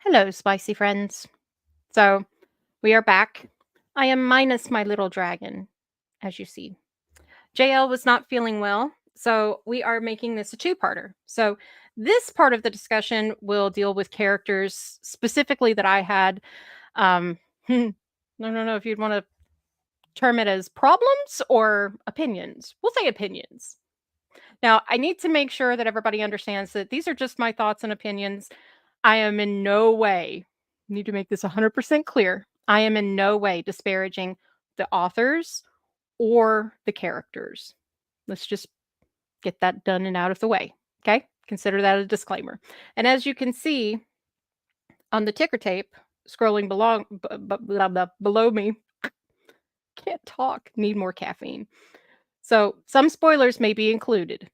Hello, spicy friends. So, we are back. I am minus my little dragon, as you see. JL was not feeling well, so we are making this a two-parter. So, this part of the discussion will deal with characters specifically that I had. I don't know if you'd want to term it as problems or opinions. We'll say opinions. Now, I need to make sure that everybody understands that these are just my thoughts and opinions. I am in no way, need to make this 100% clear. I am in no way disparaging the authors or the characters. Let's just get that done and out of the way. Okay? Consider that a disclaimer. And as you can see on the ticker tape scrolling below me, can't talk, need more caffeine. So some spoilers may be included.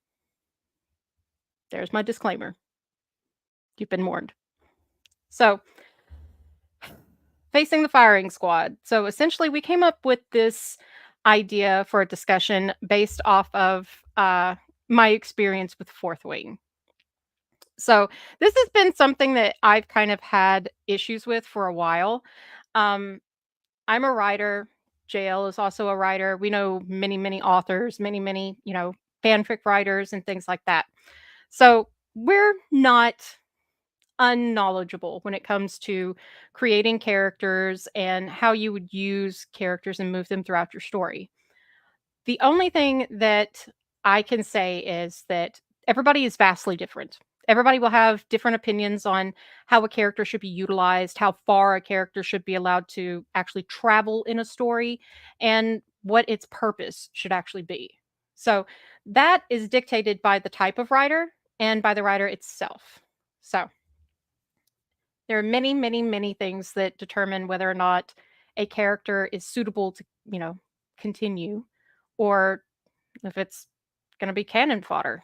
There's my disclaimer. You've been warned. So, facing the firing squad. So essentially, we came up with this idea for a discussion based off of my experience with Fourth Wing. So this has been something that I've kind of had issues with for a while. Um, I'm a writer. JL is also a writer. We know many, many authors, many, fanfic writers and things like that. So we're not unknowledgeable when it comes to creating characters and how you would use characters and move them throughout your story. The only thing that I can say is that everybody is vastly different. Everybody will have different opinions on how a character should be utilized, how far a character should be allowed to actually travel in a story, and what its purpose should actually be. So that is dictated by the type of writer and by the writer itself. So there are many things that determine whether or not a character is suitable to, continue or if it's going to be cannon fodder.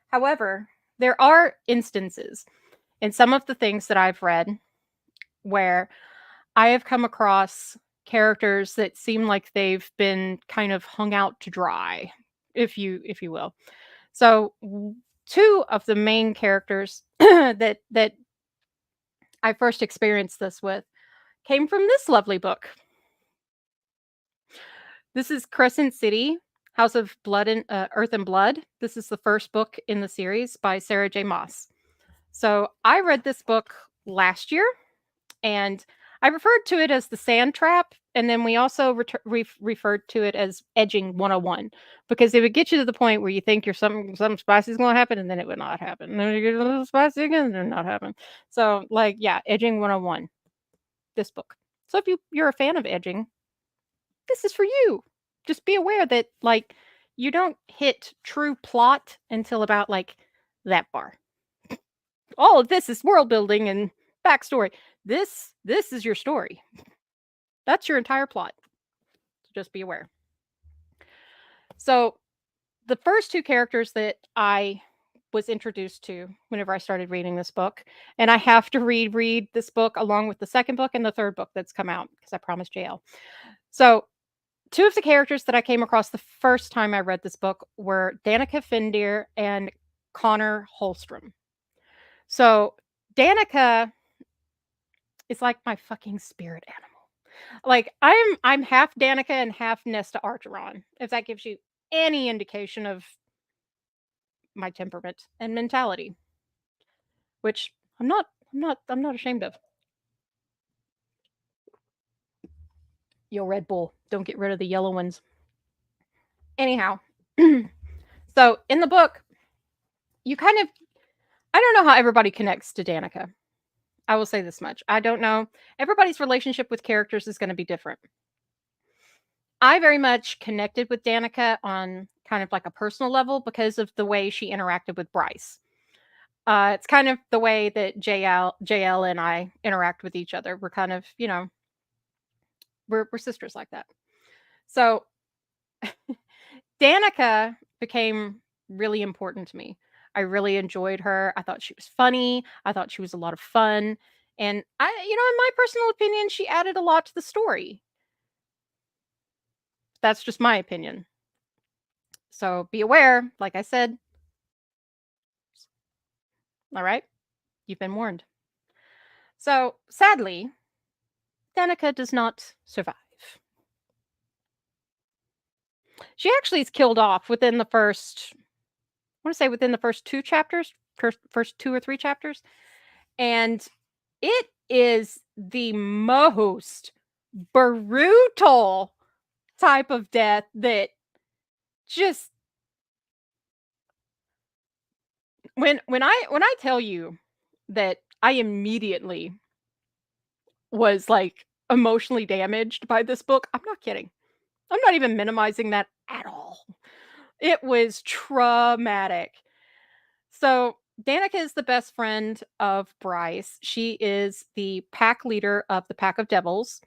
However, there are instances in some of the things that I've read where I have come across characters that seem like they've been kind of hung out to dry, if you will. So two of the main characters that I first experienced this with came from this lovely book. This is Crescent City, House of Blood and Earth and Blood. This is the first book in the series by Sarah J. Maas. So I read this book last year, and I referred to it as the Sand Trap, and then we also referred to it as Edging 101 because it would get you to the point where you think you're something spicy is going to happen, and then it would not happen. And then you get a little spicy again, and it would not happen. So, Edging 101, this book. So if you're a fan of edging, this is for you. Just be aware that you don't hit true plot until about that bar. All of this is world building and backstory. This is your story. That's your entire plot. So just be aware. So the first two characters that I was introduced to whenever I started reading this book, and I have to reread this book along with the second book and the third book that's come out because I promised JL. So two of the characters that I came across the first time I read this book were Danica Fendir and Connor Holstrom. So Danica is like my fucking spirit animal. Like I'm half Danica and half Nesta Archeron, if that gives you any indication of my temperament and mentality, which I'm not ashamed of. Yo, Red Bull, don't get rid of the yellow ones. Anyhow, so in the book, you kind of I don't know how everybody connects to Danica. I will say this much. I don't know. Everybody's relationship with characters is going to be different. I very much connected with Danica on kind of like a personal level because of the way she interacted with Bryce. It's kind of the way that JL and I interact with each other. We're kind of, we're sisters like that. So Danica became really important to me. I really enjoyed her. I thought she was funny. I thought she was a lot of fun. And in my personal opinion, she added a lot to the story. That's just my opinion. So be aware, like I said. All right? You've been warned. So, sadly, Danica does not survive. She actually is killed off within the first, I want to say within the first 2 chapters, first 2 or 3 chapters, and it is the most brutal type of death that just when I tell you that I immediately was, like, emotionally damaged by this book, I'm not kidding. I'm not even minimizing that at all. It was traumatic. So, Danica is the best friend of Bryce. She is the pack leader of the Pack of Devils,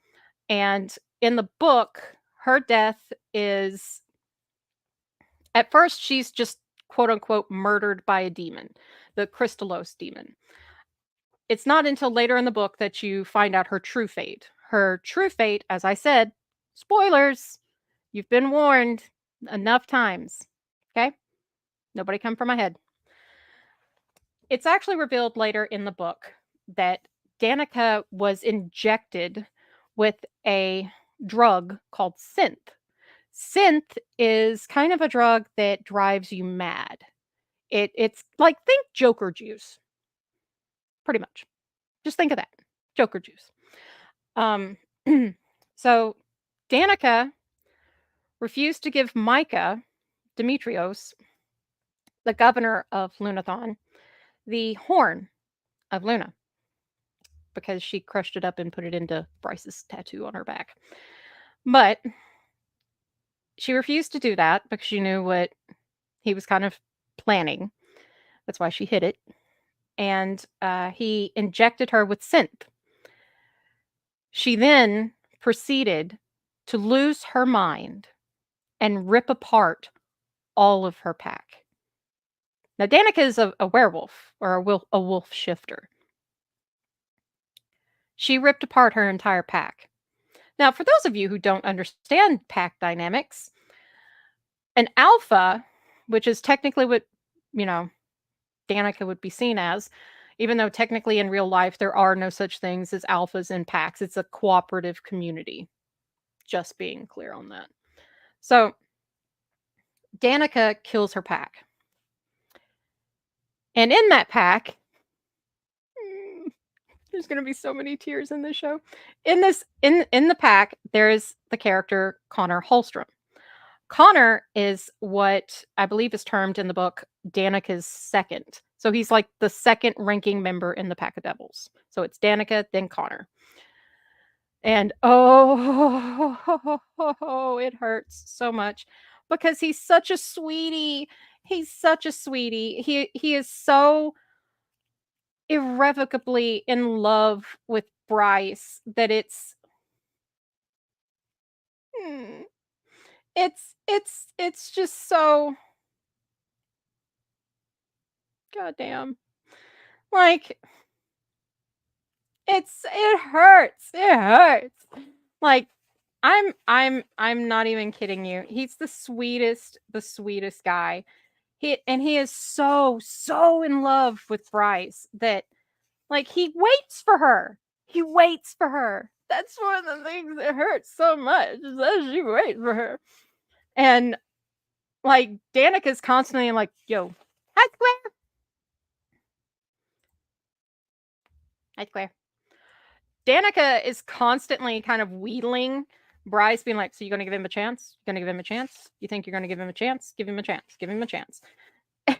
and in the book, her death is at first, she's just, quote, unquote, "murdered by a demon," the Crystallos demon. It's not until later in the book that you find out her true fate. Her true fate, as I said, spoilers, you've been warned enough times, okay? Nobody come for my head. It's actually revealed later in the book that Danica was injected with a drug called synth. Synth is kind of a drug that drives you mad. It's like, think Joker juice, pretty much. Just think of that. Joker juice. Um, so Danica refused to give Micah Demetrios, the governor of Lunathon, the horn of Luna because she crushed it up and put it into Bryce's tattoo on her back. But she refused to do that because she knew what he was kind of planning. That's why she hid it. And he injected her with synth. She then proceeded to lose her mind and rip apart all of her pack. Now, Danica is a werewolf or a wolf shifter. She ripped apart her entire pack. Now, for those of you who don't understand pack dynamics, an alpha, which is technically what, you know, Danica would be seen as, even though technically in real life there are no such things as alphas in packs. It's a cooperative community. Just being clear on that. So, Danica kills her pack. And in that pack, there's going to be so many tears in this show. In the pack, there's the character Connor Holstrom. Connor is what I believe is termed in the book Danica's second. So he's like the second ranking member in the Pack of Devils. So it's Danica, then Connor. And oh, it hurts so much because he's such a sweetie. He's such a sweetie. He is so irrevocably in love with Bryce that hmm, it's just so goddamn. Like it hurts. It hurts. Like I'm not even kidding you. He's the sweetest guy. He is so in love with Bryce that like he waits for her. He waits for her. That's one of the things that hurts so much is that she waits for her. And like Danica's constantly like, yo, hi Square. Hi Square. Danica is constantly kind of wheedling Bryce, being like, "So you gonna give him a chance? You gonna give him a chance? You think you're gonna give him a chance? Give him a chance. Give him a chance." And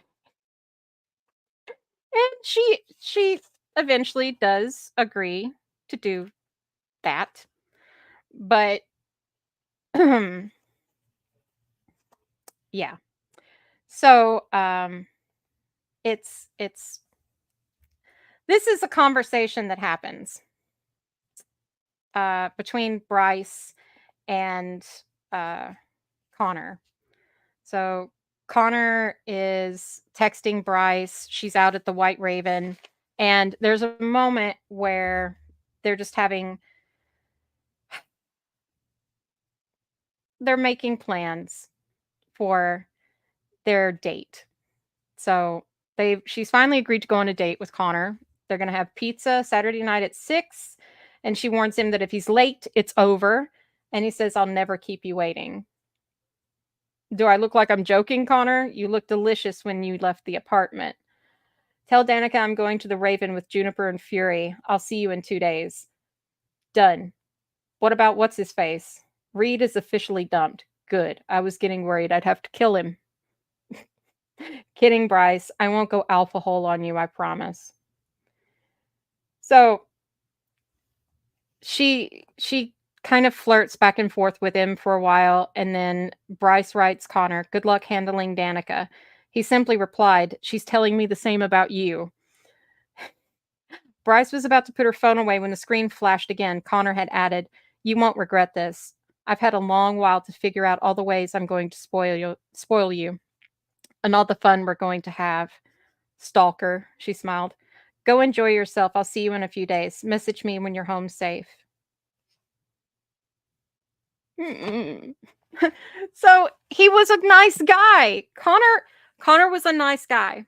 she eventually does agree to do that, but yeah. So it's this is a conversation that happens between Bryce and uh, Connor. So Connor is texting Bryce. She's out at the White Raven. And there's a moment where they're just they're making plans for their date. So she's finally agreed to go on a date with Connor. They're gonna have pizza Saturday night at 6, and she warns him that if he's late, it's over, and he says, "I'll never keep you waiting." Do I look like I'm joking, Connor? You look delicious when you left the apartment. Tell Danica I'm going to the Raven with Juniper and Fury. I'll see you in 2 days. Done. What about what's his face? Reed is officially dumped. Good. I was getting worried I'd have to kill him. Kidding, Bryce. I won't go alpha hole on you, I promise. So she kind of flirts back and forth with him for a while, and then Bryce writes Connor, "Good luck handling Danica." He simply replied, "She's telling me the same about you." Bryce was about to put her phone away when the screen flashed again. Connor had added, "You won't regret this. I've had a long while to figure out all the ways I'm going to spoil you, and all the fun we're going to have." Stalker, she smiled. Go enjoy yourself. I'll see you in a few days. Message me when you're home safe. Mm-mm. So he was a nice guy. Connor was a nice guy.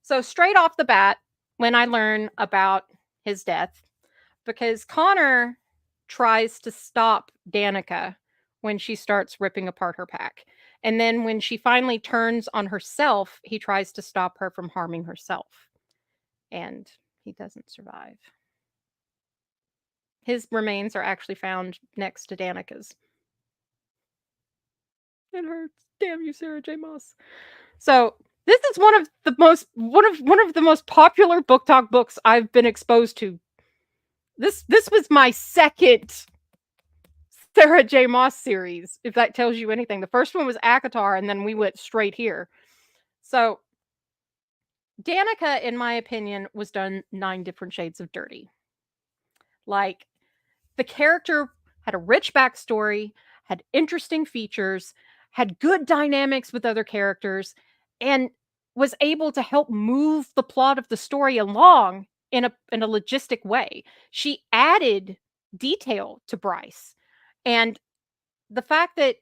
So straight off the bat, when I learn about his death, because Connor tries to stop Danica when she starts ripping apart her pack. And then when she finally turns on herself, he tries to stop her from harming herself. And he doesn't survive. His remains are actually found next to Danica's. It hurts. Damn you, Sarah J. Maas. So this is one of the most popular book talk books I've been exposed to. This was my second Sarah J. Maas series, if that tells you anything. The first one was ACOTAR, and then we went straight here. So Danica, in my opinion, was done 9 different shades of dirty. Like, the character had a rich backstory, had interesting features, had good dynamics with other characters, and was able to help move the plot of the story along in a logistic way. She added detail to Bryce. And the fact that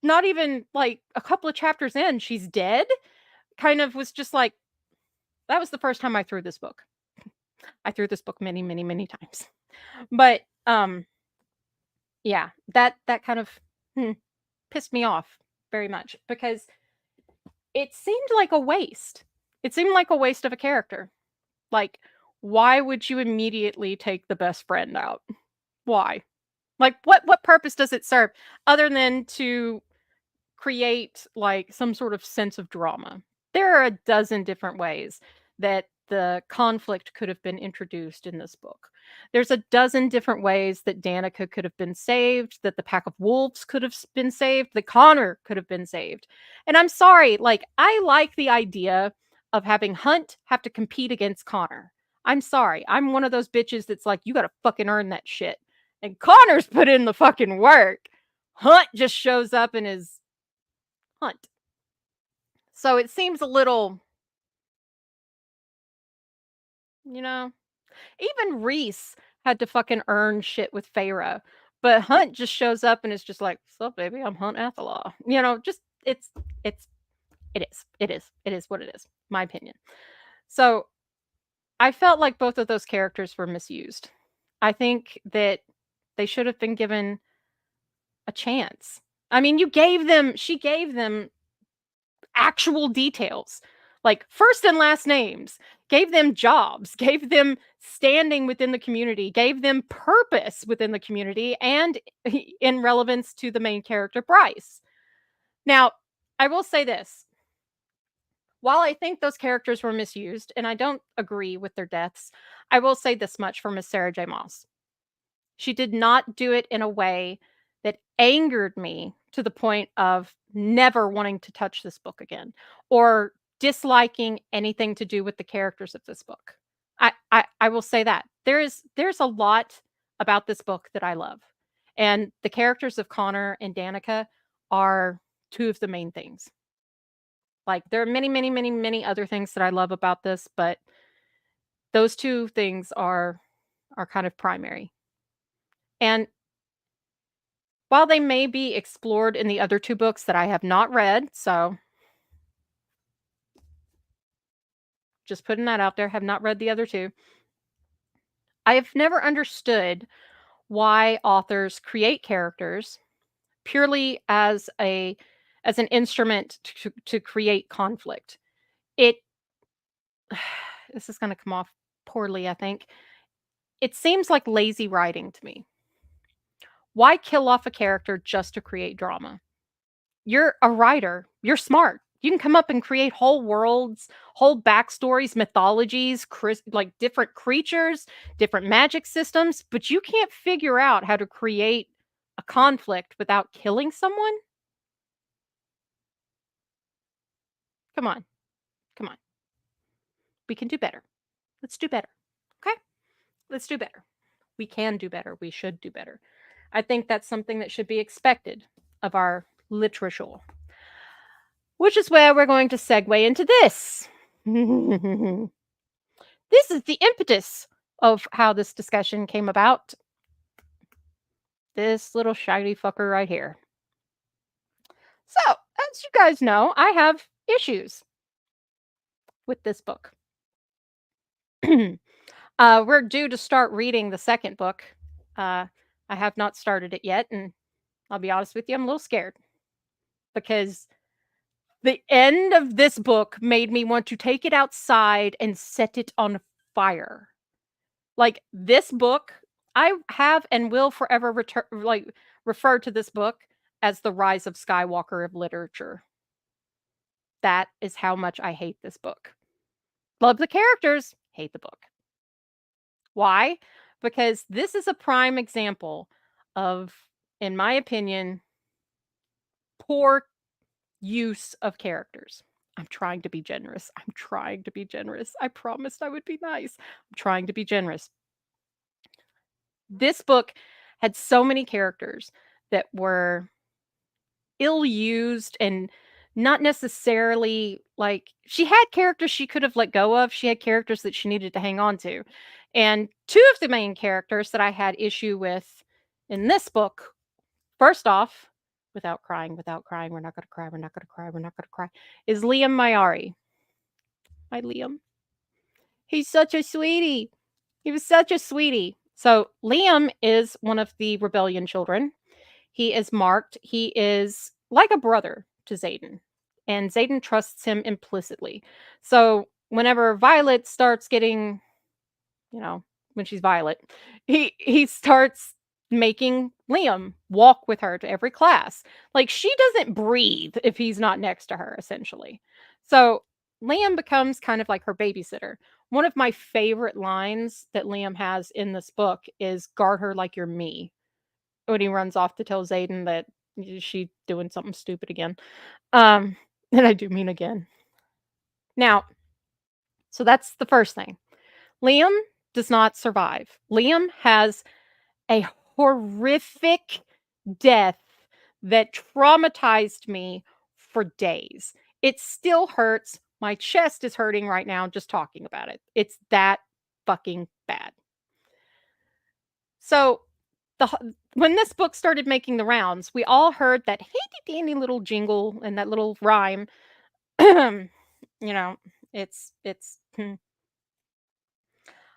not even like a couple of chapters in, she's dead, kind of was just like, that was the first time I threw this book. I threw this book many, many, many times. But yeah, that kind of pissed me off very much because it seemed like a waste. It seemed like a waste of a character. Like, why would you immediately take the best friend out? Why? Like, what purpose does it serve other than to create like some sort of sense of drama? There are a dozen different ways that the conflict could have been introduced in this book. There's a dozen different ways that Danica could have been saved, that the pack of wolves could have been saved, that Connor could have been saved. And I'm sorry, like, I like the idea of having Hunt have to compete against Connor. I'm sorry. I'm one of those bitches that's like, you gotta fucking earn that shit. And Connor's put in the fucking work. Hunt just shows up and is Hunt. So it seems a little, you know, even Reese had to fucking earn shit with Feyre. But Hunt just shows up and is just like, "Sup, baby, I'm Hunt Athala." You know, just it's it is what it is. My opinion. So I felt like both of those characters were misused. I think that they should have been given a chance. I mean, she gave them actual details, like first and last names, gave them jobs, gave them standing within the community, gave them purpose within the community, and in relevance to the main character, Bryce. Now, I will say this. While I think those characters were misused, and I don't agree with their deaths, I will say this much for Miss Sarah J. Maas. She did not do it in a way that angered me to the point of never wanting to touch this book again or disliking anything to do with the characters of this book. I will say that. There's a lot about this book that I love. And the characters of Connor and Danica are 2 of the main things. Like, there are many, many, many, many other things that I love about this, but those 2 things are kind of primary. And while they may be explored in the other 2 books that I have not read, so Just putting that out there. Have not read the other two. I have never understood why authors create characters purely as an instrument to create conflict. It this is going to come off poorly, I think. It seems like lazy writing to me. Why kill off a character just to create drama? You're a writer. You're smart. You can come up and create whole worlds, whole backstories, mythologies, like different creatures, different magic systems, but you can't figure out how to create a conflict without killing someone? Come on. Come on. We can do better. Let's do better. Okay? Let's do better. We can do better. We should do better. I think that's something that should be expected of our literature, which is where we're going to segue into this. This is the impetus of how this discussion came about. This little shiny fucker right here. So, as you guys know, I have issues with this book. We're due to start reading the second book. I have not started it yet, and I'll be honest with you, I'm a little scared because the end of this book made me want to take it outside and set it on fire. Like this book, I have and will forever refer to this book as the Rise of Skywalker of literature. That is how much I hate this book. Love the characters, hate the book. Why? Because this is a prime example of, in my opinion, poor use of characters. I'm trying to be generous. I'm trying to be generous. I promised I would be nice. I'm trying to be generous. This book had so many characters that were ill used and not necessarily like she had characters she could have let go of. She had characters that she needed to hang on to. And two of the main characters that I had issue with in this book, first off, without crying, we're not going to cry, we're not going to cry, we're not going to cry, is Liam Mayari. My Liam. He's such a sweetie. He was such a sweetie. So Liam is one of the rebellion children. He is marked. He is like a brother to Xaden, and Xaden trusts him implicitly. So whenever Violet starts getting, you know, when she's Violet, he starts making Liam walk with her to every class. Like she doesn't breathe if he's not next to her, essentially. So Liam becomes kind of like her babysitter. One of my favorite lines that Liam has in this book is guard her like you're me, when he runs off to tell Xaden that she's doing something stupid again. Um, and I do mean again. Now, so that's the first thing. Liam does not survive. Liam has a horrific death that traumatized me for days. It still hurts. My chest is hurting right now just talking about it. It's that fucking bad. So when this book started making the rounds, we all heard that handy dandy little jingle and that little rhyme. You know, it's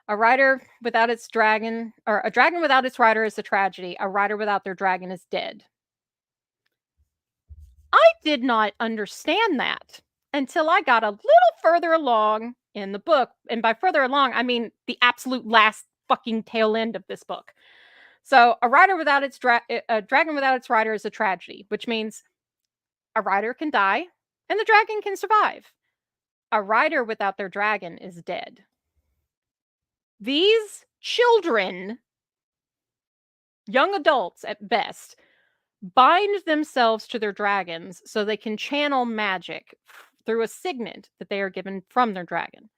a rider without its dragon, or a dragon without its rider is a tragedy. A rider without their dragon is dead. I did not understand that until I got a little further along in the book. And by further along, I mean the absolute last fucking tail end of this book. So a rider without its a dragon without its rider is a tragedy, which means a rider can die and the dragon can survive. A rider without their dragon is dead. These children, young adults at best, bind themselves to their dragons so they can channel magic through a signet that they are given from their dragon.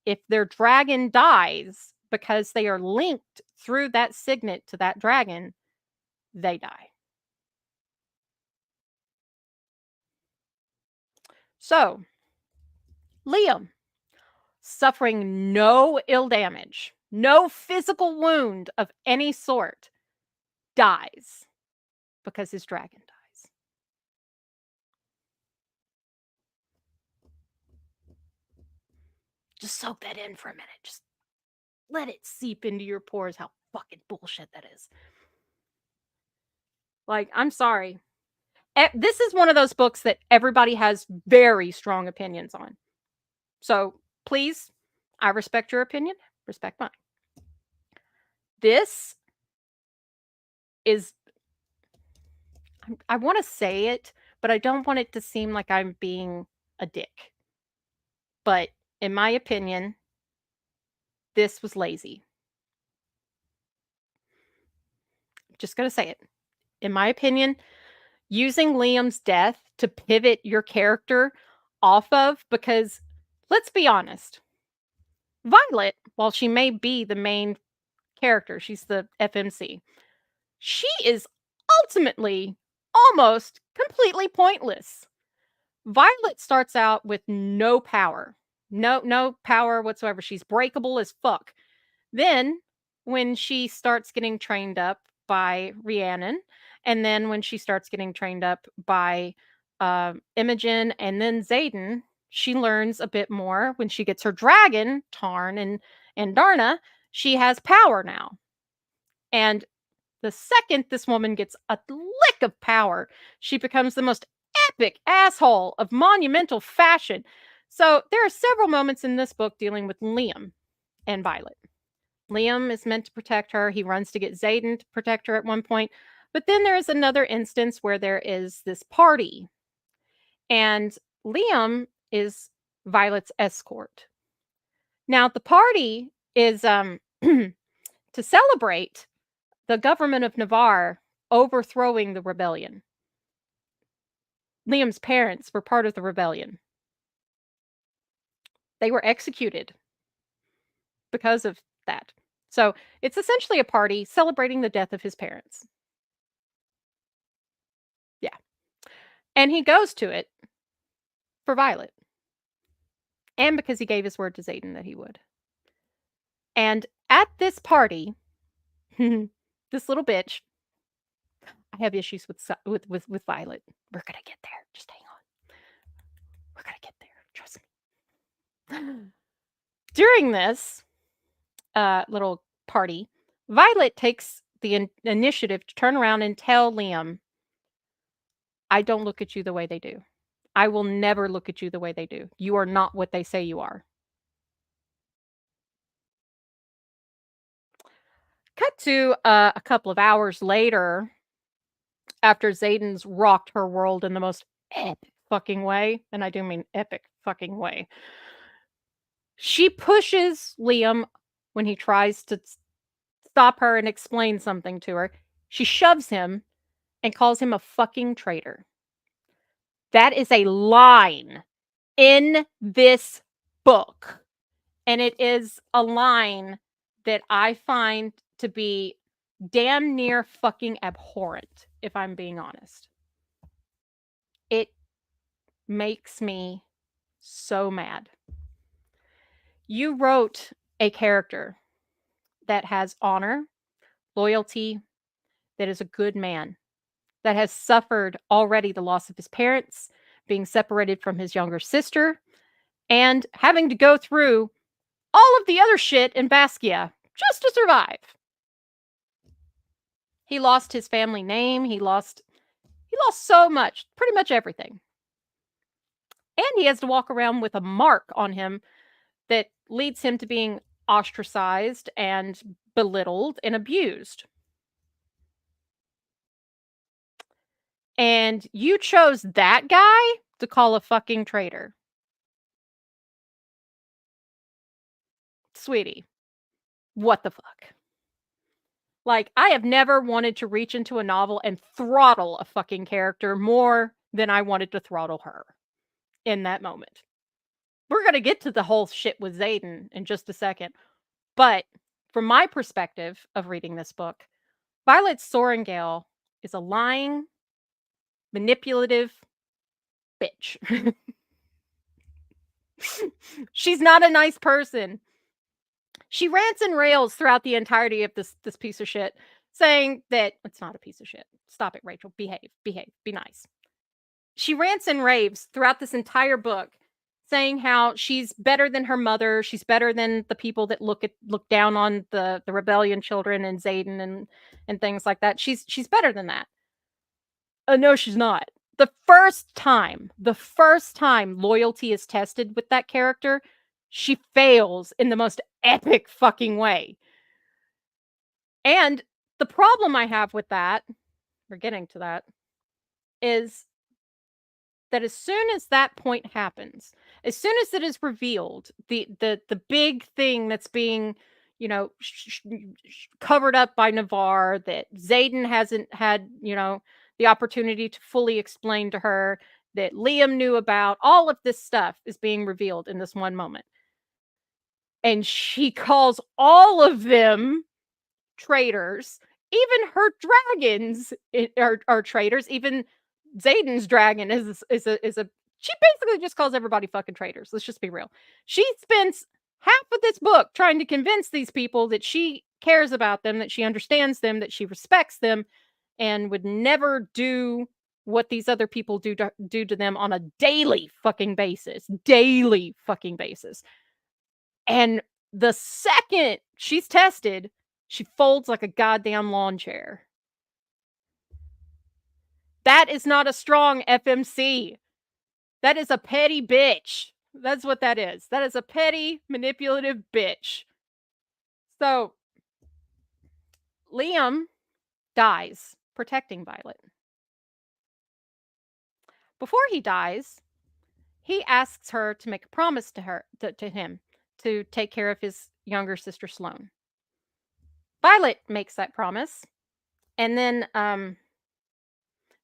If their dragon dies because they are linked through that signet to that dragon, they die. So, Liam, suffering no ill damage, no physical wound of any sort, dies because his dragon dies. Just soak that in for a minute. Just let it seep into your pores how fucking bullshit that is. Like, I'm sorry. This is one of those books that everybody has very strong opinions on. So please, I respect your opinion, respect mine. This is, I want to say it, but I don't want it to seem like I'm being a dick. But in my opinion, this was lazy. Just going to say it. In my opinion, using Liam's death to pivot your character off of, because let's be honest, Violet, while she may be the main character, she's the FMC, she is ultimately almost completely pointless. Violet starts out with no power. No power whatsoever. She's breakable as fuck. Then, when she starts getting trained up by Rhiannon, and then when she starts getting trained up by Imogen and then Xaden, she learns a bit more. When she gets her dragon, Tarn and Darna, she has power now. And the second this woman gets a lick of power, she becomes the most epic asshole of monumental fashion. So there are several moments in this book dealing with Liam and Violet. Liam is meant to protect her. He runs to get Xaden to protect her at one point. But then there is another instance where there is this party, and Liam is Violet's escort. Now, the party is to celebrate the government of Navarre overthrowing the rebellion. Liam's parents were part of the rebellion. They were executed because of that. So it's essentially a party celebrating the death of his parents. Yeah. And he goes to it for Violet. And because he gave his word to Xaden that he would. And at this party, this little bitch, I have issues with Violet. We're gonna get there. Just hang on. We're gonna get there. Trust me. During this little party, Violet takes the initiative to turn around and tell Liam, I don't look at you the way they do. I will never look at you the way they do. You are not what they say you are. Cut to a couple of hours later, after Xaden's rocked her world in the most epic fucking way, and I do mean epic fucking way. She pushes Liam when he tries to stop her and explain something to her. She shoves him and calls him a fucking traitor. That is a line in this book. And it is a line that I find to be damn near fucking abhorrent, if I'm being honest. It makes me so mad. You wrote a character that has honor, loyalty, that is a good man, that has suffered already the loss of his parents, being separated from his younger sister, and having to go through all of the other shit in Basquiat just to survive. He lost his family name. He lost so much, pretty much everything. And he has to walk around with a mark on him that leads him to being ostracized and belittled and abused. And you chose that guy to call a fucking traitor. Sweetie, what the fuck? Like, I have never wanted to reach into a novel and throttle a fucking character more than I wanted to throttle her in that moment. We're going to get to the whole shit with Xaden in just a second. But from my perspective of reading this book, Violet Sorrengail is a lying, manipulative bitch. She's not a nice person. She rants and rails throughout the entirety of this piece of shit, saying that it's not a piece of shit. Stop it, Rachel. Behave, be nice. She rants and raves throughout this entire book, saying how she's better than her mother, she's better than the people that look down on the rebellion children and Xaden and things like that. She's better than that. No, she's not. The first time loyalty is tested with that character, she fails in the most epic fucking way. And the problem I have with that, we're getting to that, is that as soon as that point happens, as soon as it is revealed, the big thing that's being, covered up by Navarre, that Xaden hasn't had, the opportunity to fully explain to her, that Liam knew about, all of this stuff is being revealed in this one moment. And she calls all of them traitors. Even her dragons are traitors. Even Xaden's dragon is a she basically just calls everybody fucking traitors. Let's just be real. She spends half of this book trying to convince these people that she cares about them, that she understands them, that she respects them, and would never do what these other people do to them on a daily fucking basis. Daily fucking basis. And the second she's tested, she folds like a goddamn lawn chair. That is not a strong FMC. That is a petty bitch. That's what that is. That is a petty, manipulative bitch. So, Liam dies protecting Violet. Before he dies, he asks her to make a promise to him to take care of his younger sister Sloane. Violet makes that promise, and then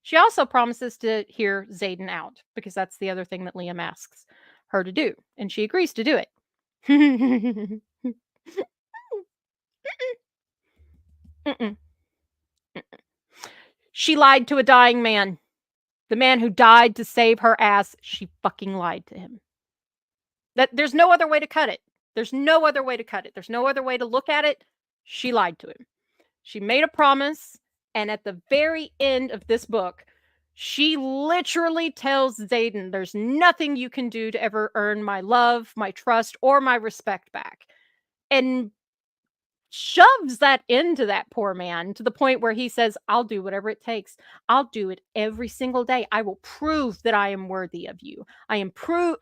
she also promises to hear Xaden out, because that's the other thing that Liam asks her to do, and she agrees to do it. Mm-mm. She lied to a dying man. The man who died to save her ass, she fucking lied to him. There's no other way to cut it. There's no other way to cut it. There's no other way to look at it. She lied to him. She made a promise, and at the very end of this book, she literally tells Xaden, there's nothing you can do to ever earn my love, my trust, or my respect back. And shoves that into that poor man to the point where he says, I'll do whatever it takes. I'll do it every single day. I will prove that I am worthy of you. I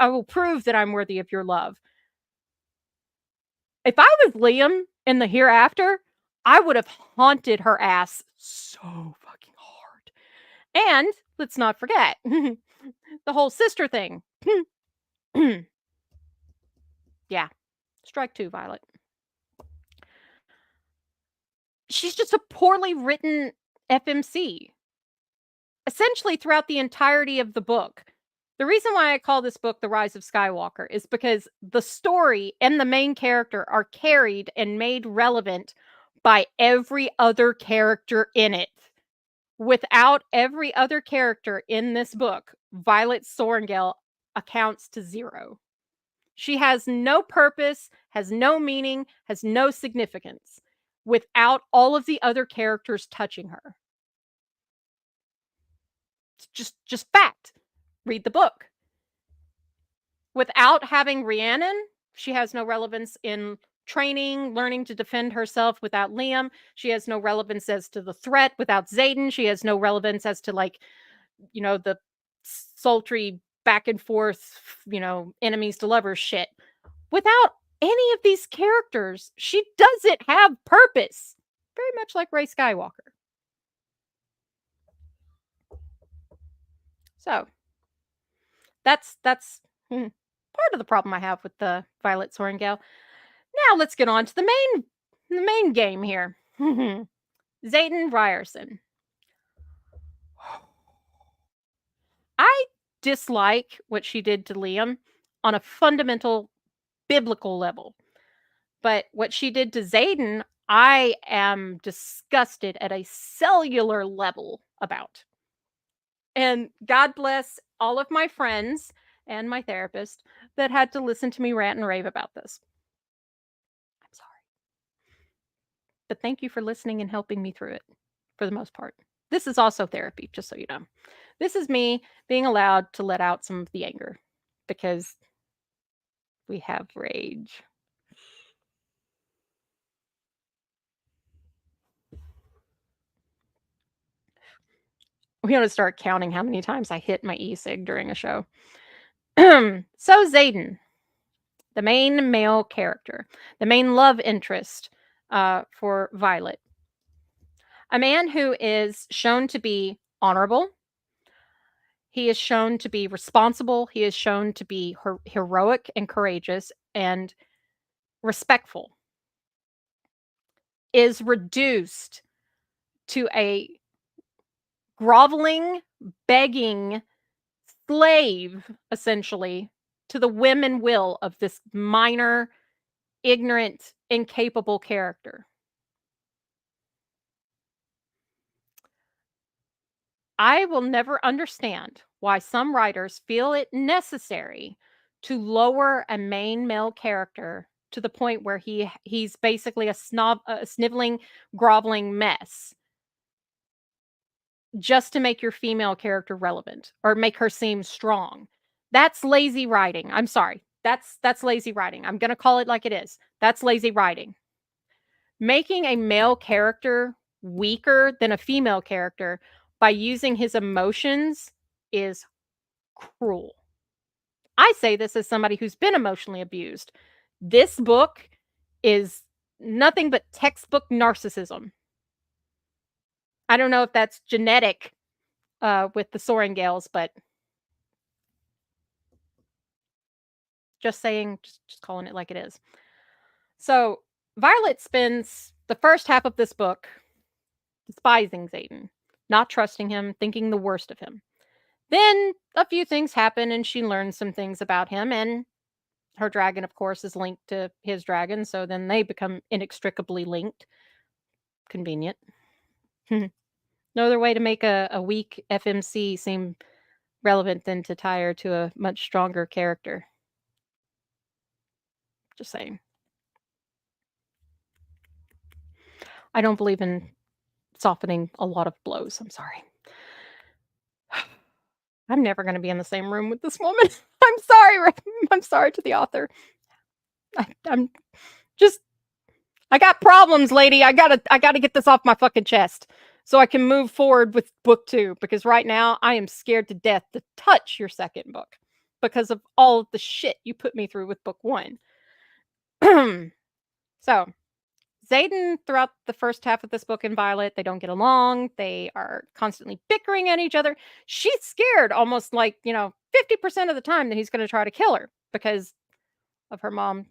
will prove that I'm worthy of your love. If I was Liam in the hereafter, I would have haunted her ass so fucking hard. And let's not forget the whole sister thing. Yeah. Strike two, Violet. She's just a poorly written FMC. Essentially, throughout the entirety of the book. The reason why I call this book The Rise of Skywalker is because the story and the main character are carried and made relevant by every other character in it. Without every other character in this book, Violet Sorrengail accounts to zero. She has no purpose, has no meaning, has no significance without all of the other characters touching her. It's just fact. Read the book. Without having Rhiannon, she has no relevance in training, learning to defend herself without Liam. She has no relevance as to the threat without Xaden. She has no relevance as to, like, the sultry back and forth, enemies to lovers shit. Without any of these characters, she doesn't have purpose. Very much like Rey Skywalker. So, that's part of the problem I have with the Violet Sorrengail. Now let's get on to the main game here. Xaden Ryerson. I dislike what she did to Liam on a fundamental biblical level. But what she did to Xaden, I am disgusted at a cellular level about. And God bless all of my friends and my therapist that had to listen to me rant and rave about this. I'm sorry. But thank you for listening and helping me through it for the most part. This is also therapy, just so you know. This is me being allowed to let out some of the anger, because We have rage. We ought to start counting how many times I hit my e-cig during a show. So Xaden, the main male character, the main love interest for Violet, a man who is shown to be honorable. He is shown to be responsible. He is shown to be heroic and courageous and respectful, is reduced to a groveling, begging slave, essentially, to the whim and will of this minor, ignorant, incapable character. I will never understand why some writers feel it necessary to lower a main male character to the point where he's basically a sniveling, groveling mess just to make your female character relevant or make her seem strong. That's lazy writing. I'm sorry. That's lazy writing. I'm going to call it like it is. That's lazy writing. Making a male character weaker than a female character by using his emotions is cruel. I say this as somebody who's been emotionally abused. This book is nothing but textbook narcissism. I don't know if that's genetic with the Soaring Gales, but just saying, just calling it like it is. So Violet spends the first half of this book despising Xaden, not trusting him, thinking the worst of him. Then a few things happen and she learns some things about him, and her dragon, of course, is linked to his dragon, so then they become inextricably linked. Convenient. No other way to make a weak FMC seem relevant than to tie her to a much stronger character. Just saying. I don't believe in softening a lot of blows. I'm sorry. I'm never going to be in the same room with this woman. I'm sorry. I'm sorry to the author. I'm just I got problems, lady. I gotta get this off my fucking chest so I can move forward with book 2, because right now I am scared to death to touch your second book because of all of the shit you put me through with book 1. So Xaden, throughout the first half of this book, and Violet, they don't get along. They are constantly bickering at each other. She's scared almost like, 50% of the time that he's going to try to kill her because of her mom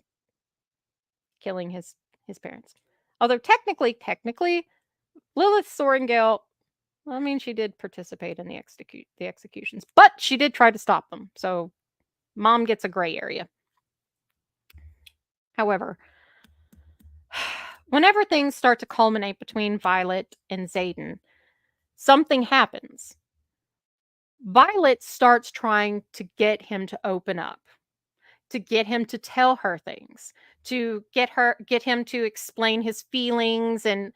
killing his parents. Although technically, Lilith Sorrengail, I mean, she did participate in the executions, but she did try to stop them. So mom gets a gray area. However, whenever things start to culminate between Violet and Xaden, something happens. Violet starts trying to get him to open up, to get him to tell her things, to get him to explain his feelings and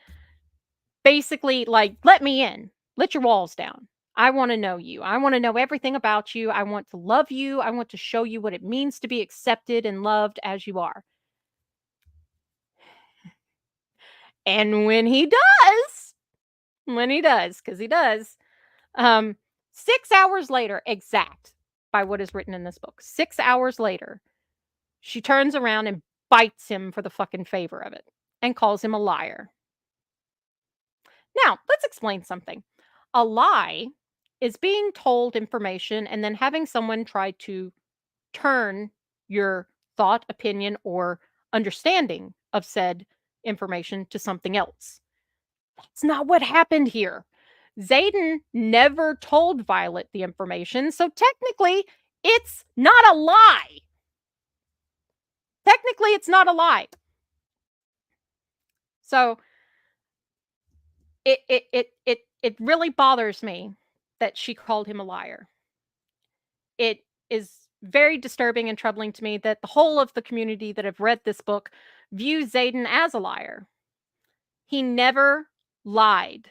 basically like, let me in. Let your walls down. I want to know you. I want to know everything about you. I want to love you. I want to show you what it means to be accepted and loved as you are. And because he does, 6 hours later, exact by what is written in this book, 6 hours later, she turns around and bites him for the fucking favor of it and calls him a liar. Now, let's explain something. A lie is being told information and then having someone try to turn your thought, opinion, or understanding of said information to something else. That's not what happened here. Xaden never told Violet the information, so technically, it's not a lie. Technically, it's not a lie. So it really bothers me that she called him a liar. It is very disturbing and troubling to me that the whole of the community that have read this book views Xaden as a liar. He never lied.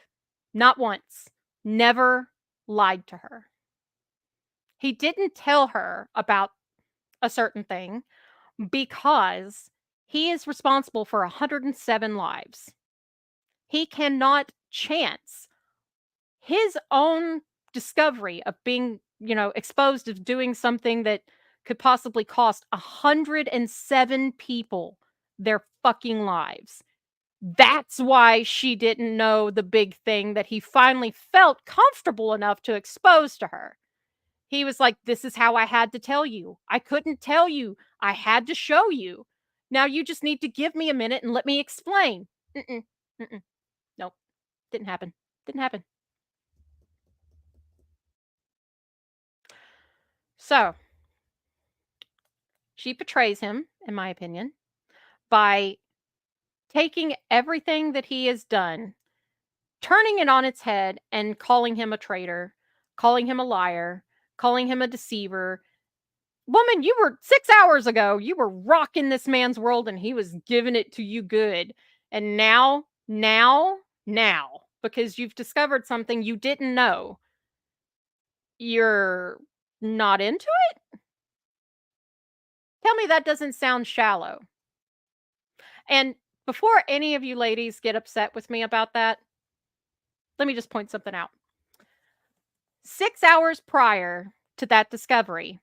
Not once. Never lied to her. He didn't tell her about a certain thing, because he is responsible for 107 lives. He cannot chance his own discovery of being, exposed of doing something that could possibly cost 107 people their fucking lives. That's why she didn't know the big thing that he finally felt comfortable enough to expose to her. He was like, "This is how I had to tell you. I couldn't tell you. I had to show you. Now you just need to give me a minute and let me explain." Mm-mm, mm-mm, nope, didn't happen. Didn't happen. So she betrays him, in my opinion, by taking everything that he has done, turning it on its head, and calling him a traitor, calling him a liar, calling him a deceiver. Woman, you were 6 hours ago, you were rocking this man's world and he was giving it to you good. And now, because you've discovered something you didn't know, you're not into it? Tell me that doesn't sound shallow. And before any of you ladies get upset with me about that, let me just point something out. 6 hours prior to that discovery,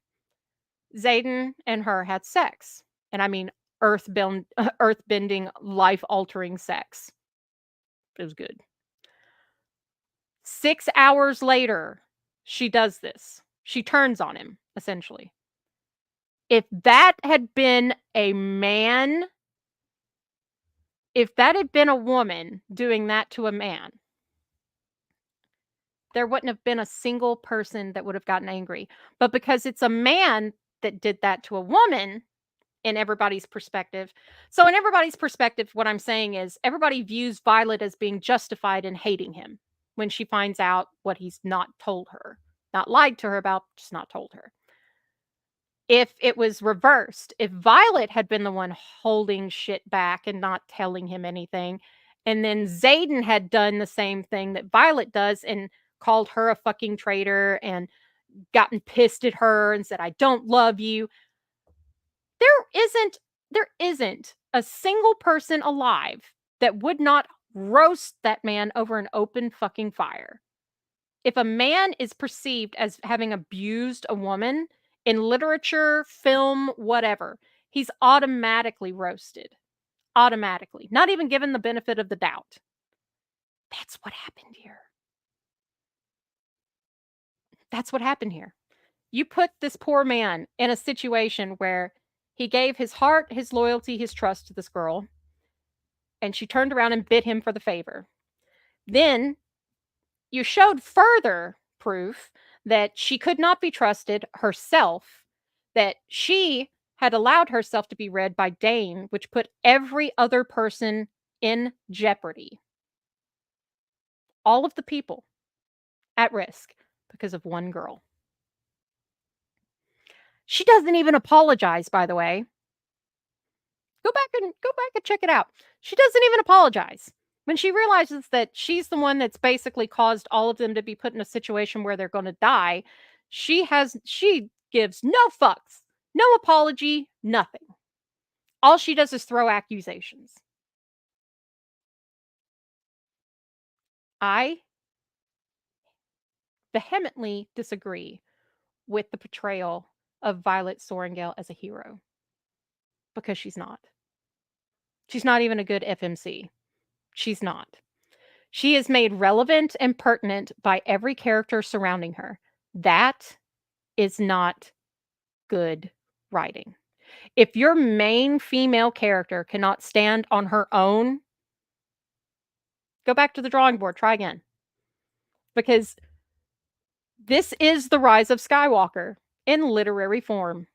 Zayden and her had sex. And I mean earth-bending, life-altering sex. It was good. 6 hours later, she does this. She turns on him, essentially. If that had been a man, if that had been a woman doing that to a man, there wouldn't have been a single person that would have gotten angry. But because it's a man that did that to a woman, in everybody's perspective. So in everybody's perspective, what I'm saying is everybody views Violet as being justified in hating him when she finds out what he's not told her. Not lied to her about, just not told her. If it was reversed, if Violet had been the one holding shit back and not telling him anything, and then Zayden had done the same thing that Violet does and called her a fucking traitor and gotten pissed at her and said, "I don't love you," There isn't there isn't a single person alive that would not roast that man over an open fucking fire. If a man is perceived as having abused a woman in literature, film, whatever, he's automatically roasted. Automatically. Not even given the benefit of the doubt. That's what happened here. That's what happened here. You put this poor man in a situation where he gave his heart, his loyalty, his trust to this girl, and she turned around and bid him for the favor. Then you showed further proof that she could not be trusted herself, that she had allowed herself to be read by Dane, which put every other person in jeopardy. All of the people at risk because of one girl. She doesn't even apologize, by the way. Go back and check it out. She doesn't even apologize. When she realizes that she's the one that's basically caused all of them to be put in a situation where they're going to die, she gives no fucks, no apology, nothing. All she does is throw accusations. I vehemently disagree with the portrayal of Violet Sorrengail as a hero because she's not. She's not even a good FMC. She's not. She is made relevant and pertinent by every character surrounding her. That is not good writing. If your main female character cannot stand on her own, go back to the drawing board, try again. Because this is the rise of Skywalker in literary form.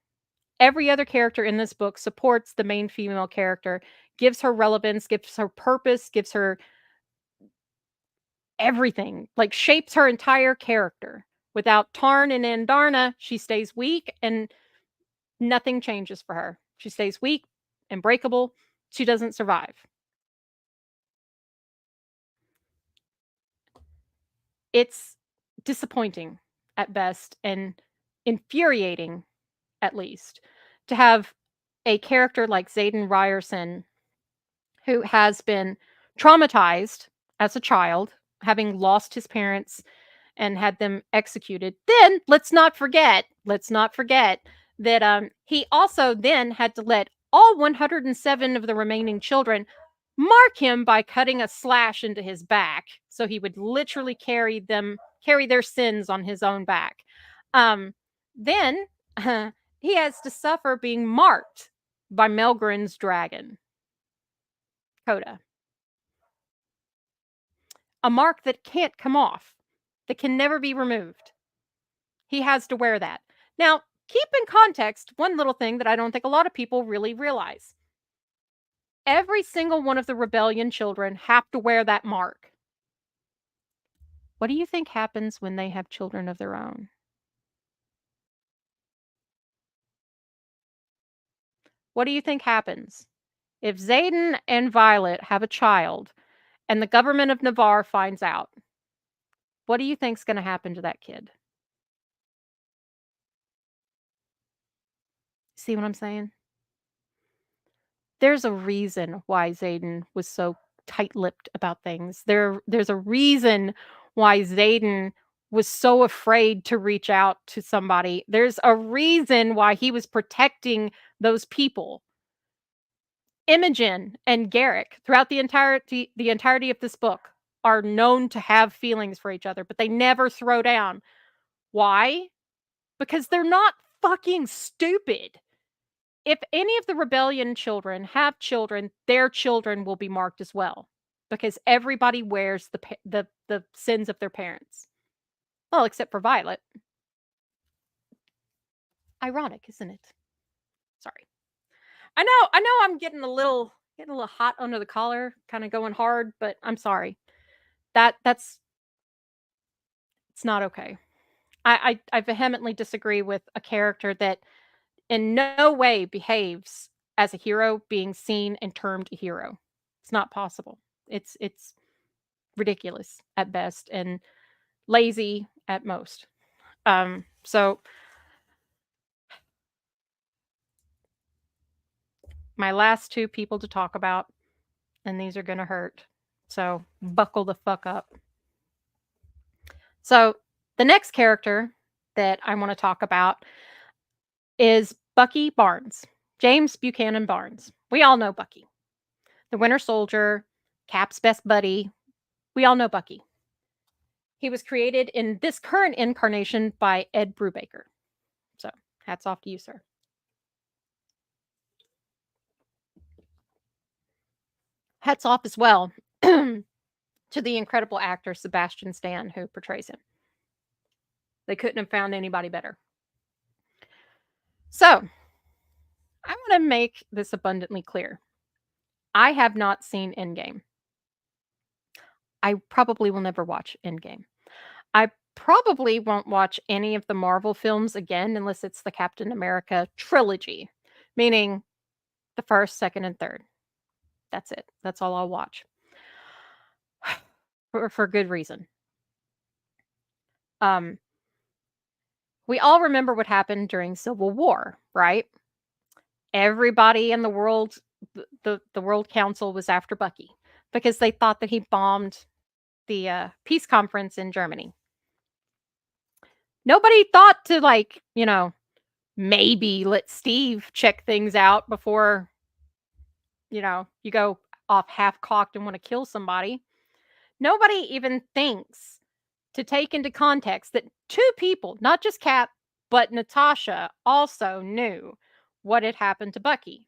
Every other character in this book supports the main female character, gives her relevance, gives her purpose, gives her everything, like shapes her entire character. Without Tarn and Andarna, she stays weak and nothing changes for her. She stays weak and breakable. She doesn't survive. It's disappointing at best and infuriating at least to have a character like Zayden Ryerson, who has been traumatized as a child, having lost his parents and had them executed. Then let's not forget that he also then had to let all 107 of the remaining children mark him by cutting a slash into his back, so he would literally carry their sins on his own back. Then he has to suffer being marked by Melgren's dragon, Coda, a mark that can't come off, that can never be removed. He has to wear that. Now, keep in context one little thing that I don't think a lot of people really realize. Every single one of the rebellion children have to wear that mark. What do you think happens when they have children of their own? What do you think happens? If Zayden and Violet have a child and the government of Navarre finds out, what do you think's going to happen to that kid? See what I'm saying? There's a reason why Xaden was so tight-lipped about things. There's a reason why Xaden was so afraid to reach out to somebody. There's a reason why he was protecting those people. Imogen and Garrick, throughout the entirety of this book, are known to have feelings for each other, but they never throw down. Why? Because they're not fucking stupid. If any of the rebellion children have children, their children will be marked as well, because everybody wears the sins of their parents. Well, except for Violet. Ironic, isn't it? Sorry. I know I'm getting a little hot under the collar, kind of going hard, but I'm sorry. That's it's not okay. I vehemently disagree with a character that in no way behaves as a hero being seen and termed a hero. It's not possible. It's ridiculous at best and lazy at most. So my last two people to talk about, and these are gonna hurt. So buckle the fuck up. So the next character that I want to talk about is Bucky Barnes, James Buchanan Barnes. We all know Bucky, the Winter Soldier, Cap's best buddy. We all know Bucky. He was created in this current incarnation by Ed Brubaker. So, hats off to you, sir. Hats off as well to the incredible actor Sebastian Stan who portrays him. They couldn't have found anybody better. So, I want to make this abundantly clear. I have not seen Endgame. I probably will never watch Endgame. I probably won't watch any of the Marvel films again unless it's the Captain America trilogy, meaning the first, second, and third. That's it. That's all I'll watch. For good reason. Um, we all remember what happened during Civil War, right? Everybody in the world, the World Council was after Bucky because they thought that he bombed the peace conference in Germany. Nobody thought to maybe let Steve check things out before you go off half cocked and want to kill somebody. Nobody even thinks to take into context that two people, not just Cap, but Natasha, also knew what had happened to Bucky.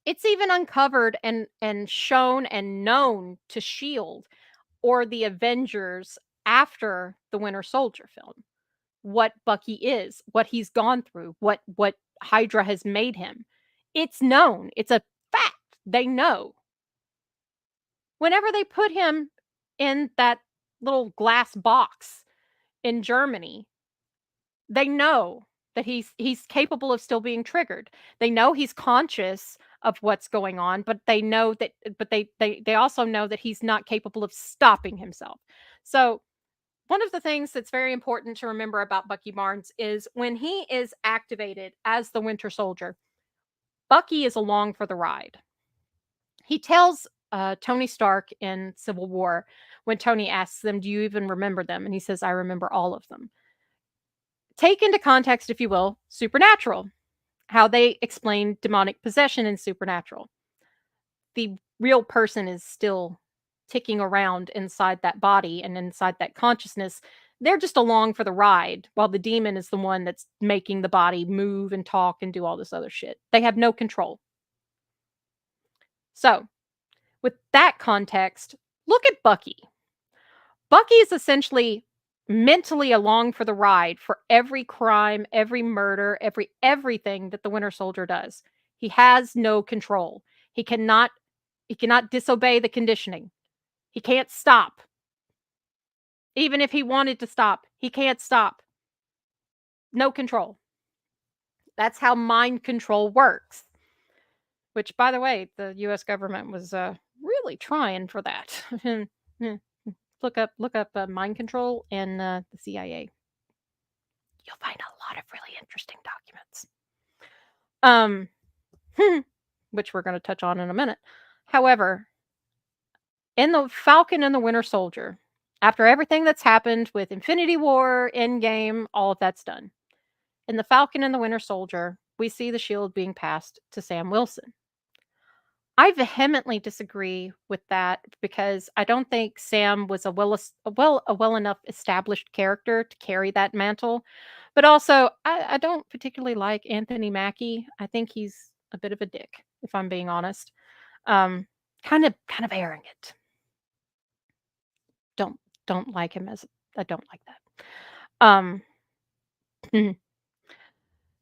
It's even uncovered and shown and known to Shield or the Avengers after the Winter Soldier film what Bucky is, what he's gone through, what Hydra has made him. It's known. It's a fact. They know. Whenever they put him in that little glass box in Germany, they know that he's capable of still being triggered. They know he's conscious of what's going on, but they know that but they also know that he's not capable of stopping himself. So, one of the things that's very important to remember about Bucky Barnes is when he is activated as the Winter Soldier, Bucky is along for the ride. He tells Tony Stark in Civil War when Tony asks them, "Do you even remember them?" And he says, "I remember all of them." Take into context, if you will, Supernatural, how they explain demonic possession in Supernatural. The real person is still ticking around inside that body and inside that consciousness. They're just along for the ride, while the demon is the one that's making the body move and talk and do all this other shit. They have no control. So, with that context, look at Bucky. Bucky is essentially mentally along for the ride for every crime, every murder, everything that the Winter Soldier does. He has no control. He cannot he cannot disobey the conditioning. He can't stop. Even if he wanted to stop, he can't stop. No control. That's how mind control works. Which, by the way, the US government was really trying for that. Look up mind control and the CIA. You'll find a lot of really interesting documents. Um, which we're going to touch on in a minute. However, in the Falcon and the Winter Soldier, after everything that's happened with Infinity War, Endgame, all of that's done. In the Falcon and the Winter Soldier, we see the shield being passed to Sam Wilson. I vehemently disagree with that because I don't think Sam was a well enough established character to carry that mantle. But also, I don't particularly like Anthony Mackie. I think he's a bit of a dick, if I'm being honest. Um, kind of arrogant. Don't don't like him as I don't like that. Um,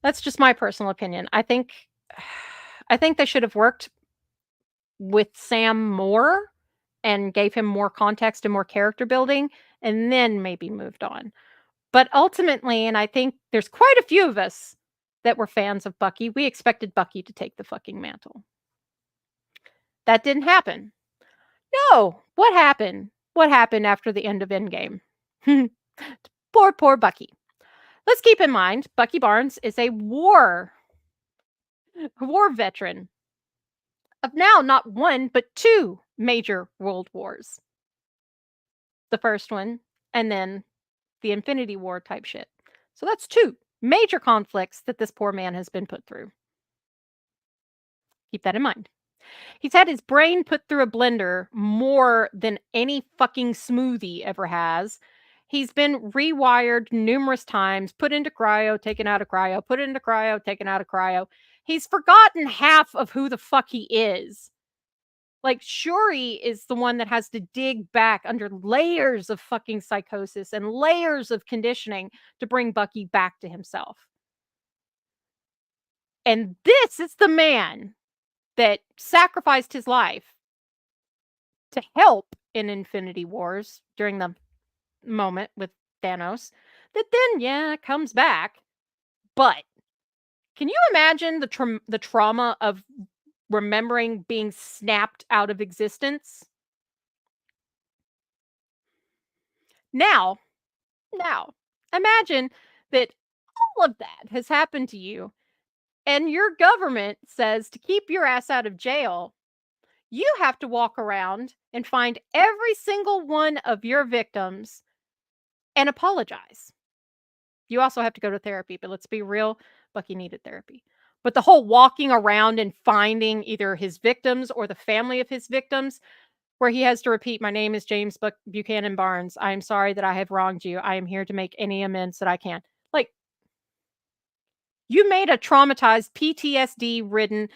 that's just my personal opinion. I think they should have worked with Sam more and gave him more context and more character building and then maybe moved on. But ultimately, and I think there's quite a few of us that were fans of Bucky, we expected Bucky to take the fucking mantle. That didn't happen. No, what happened? What happened after the end of Endgame? Poor Bucky. Let's keep in mind, Bucky Barnes is a war veteran of now not one, but two major world wars. The first one, and then the Infinity War type shit. So that's two major conflicts that this poor man has been put through. Keep that in mind. He's had his brain put through a blender more than any fucking smoothie ever has. He's been rewired numerous times, put into cryo, taken out of cryo, put into cryo, taken out of cryo. He's forgotten half of who the fuck he is. Like, Shuri is the one that has to dig back under layers of fucking psychosis and layers of conditioning to bring Bucky back to himself. And this is the man that sacrificed his life to help in Infinity Wars during the moment with Thanos, that then, yeah, comes back. But can you imagine the trauma of remembering being snapped out of existence? Now, now, imagine that all of that has happened to you, and your government says to keep your ass out of jail, you have to walk around and find every single one of your victims and apologize. You also have to go to therapy, but let's be real, Bucky needed therapy. But the whole walking around and finding either his victims or the family of his victims, where he has to repeat, "My name is James Buchanan Barnes. I am sorry that I have wronged you. I am here to make any amends that I can." Like, you made a traumatized, PTSD ridden,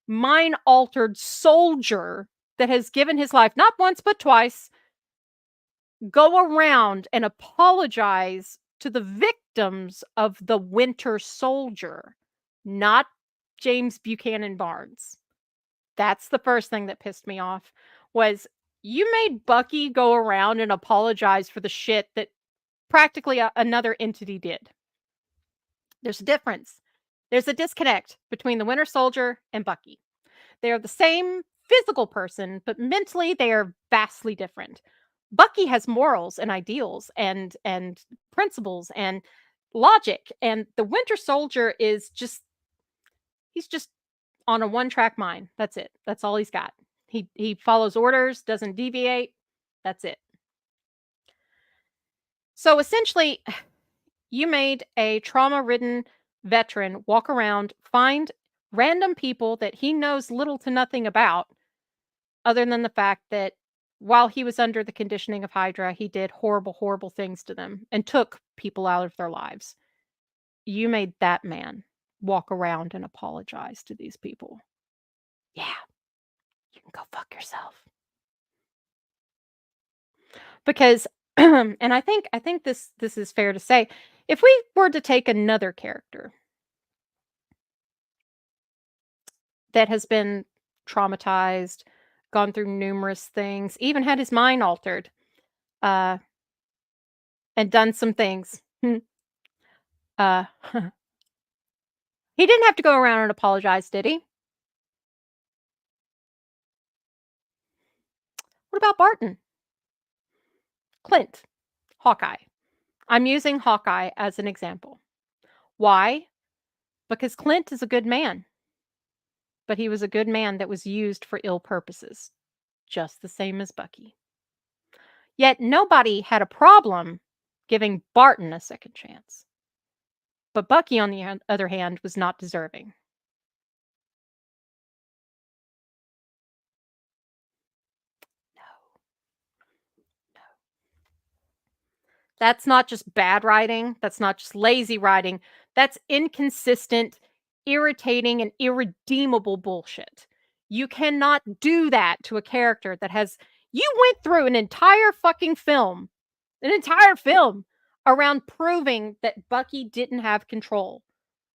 mind altered soldier that has given his life not once, but twice, go around and apologize to the victims of the Winter Soldier, not James Buchanan Barnes. That's the first thing that pissed me off was you made Bucky go around and apologize for the shit that practically another entity did. There's a difference. There's a disconnect between the Winter Soldier and Bucky. They are the same physical person, but mentally they are vastly different. Bucky has morals and ideals and principles and logic, and the Winter Soldier is just he's just on a one-track mind. That's it. That's all he's got. He follows orders, doesn't deviate. That's it. So essentially, you made a trauma-ridden veteran walk around, find random people that he knows little to nothing about, other than the fact that while he was under the conditioning of Hydra, he did horrible, horrible things to them and took people out of their lives. You made that man walk around and apologize to these people. Yeah, you can go fuck yourself. Because and I think this is fair to say, if we were to take another character that has been traumatized, gone through numerous things, even had his mind altered, uh, and done some things, uh, he didn't have to go around and apologize, did he? What about Barton? Clint, Hawkeye. I'm using Hawkeye as an example. Why? Because Clint is a good man, but he was a good man that was used for ill purposes, just the same as Bucky. Yet nobody had a problem giving Barton a second chance. But Bucky, on the other hand, was not deserving. No, no. That's not just bad writing. That's not just lazy writing. That's inconsistent, irritating, and irredeemable bullshit. You cannot do that to a character that has. You went through an entire film around proving that Bucky didn't have control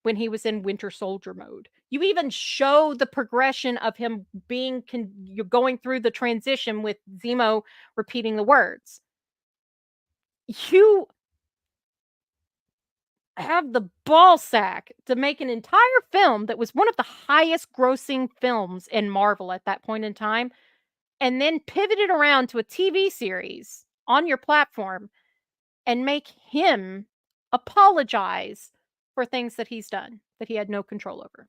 when he was in Winter Soldier mode. You even show the progression of him you're going through the transition with Zemo repeating the words. You have the ball sack to make an entire film that was one of the highest grossing films in Marvel at that point in time, and then pivot it around to a TV series on your platform and make him apologize for things that he's done that he had no control over.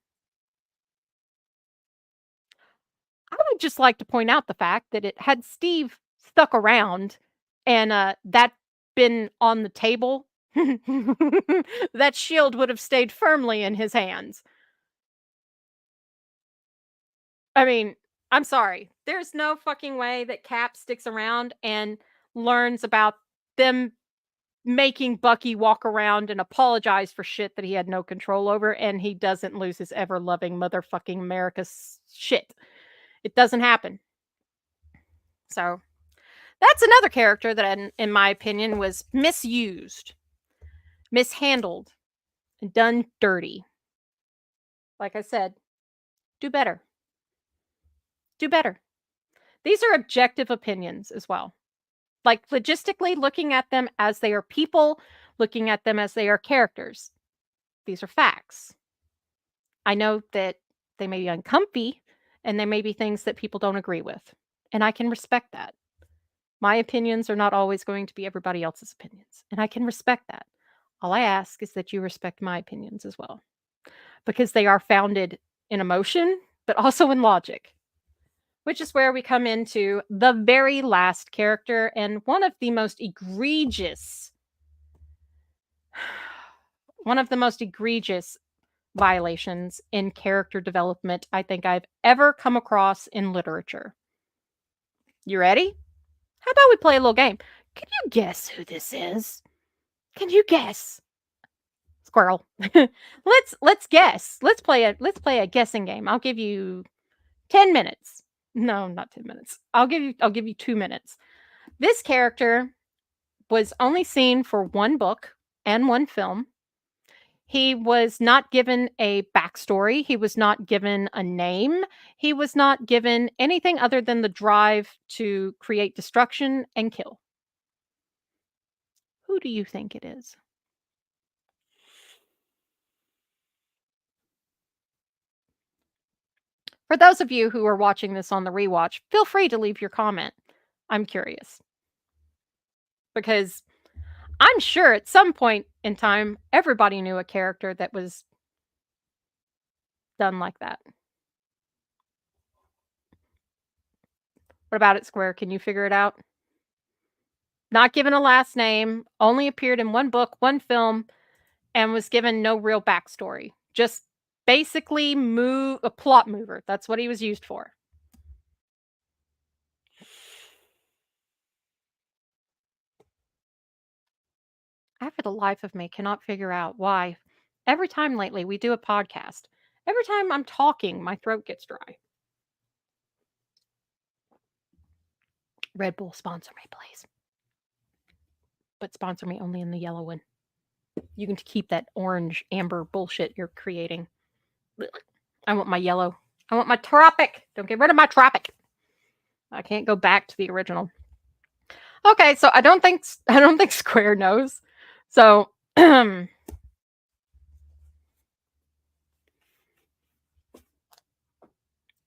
I would just like to point out the fact that it had Steve stuck around and that been on the table, that shield would have stayed firmly in his hands. I mean, I'm sorry. There's no fucking way that Cap sticks around and learns about them making Bucky walk around and apologize for shit that he had no control over, and he doesn't lose his ever loving motherfucking America shit. It doesn't happen. So that's another character that, in my opinion, was misused, mishandled, and done dirty. Like I said, do better. Do better. These are objective opinions as well. Like logistically looking at them as they are people, looking at them as they are characters. These are facts. I know that they may be uncomfy and they may be things that people don't agree with. And I can respect that. My opinions are not always going to be everybody else's opinions. And I can respect that. All I ask is that you respect my opinions as well, because they are founded in emotion, but also in logic, which is where we come into the very last character and one of the most egregious violations in character development I think I've ever come across in literature. You ready? How about we play a little game? Can you guess who this is? Can you guess? Squirrel. Let's guess. Let's play a guessing game. I'll give you 10 minutes. No, not 10 minutes. I'll give you 2 minutes. This character was only seen for one book and one film. He was not given a backstory. He was not given a name. He was not given anything other than the drive to create destruction and kill. Who do you think it is? For those of you who are watching this on the rewatch, feel free to leave your comment. I'm curious. Because I'm sure at some point in time, everybody knew a character that was done like that. What about it, Square? Can you figure it out? Not given a last name, only appeared in one book, one film, and was given no real backstory. Just basically a plot mover. That's what he was used for. I, for the life of me, cannot figure out why. Every time lately we do a podcast, every time I'm talking, my throat gets dry. Red Bull, sponsor me, please. But sponsor me only in the yellow one. You can keep that orange amber bullshit you're creating. I want my yellow. I want my tropic. Don't get rid of my tropic. I can't go back to the original. Okay, so I don't think Square knows. So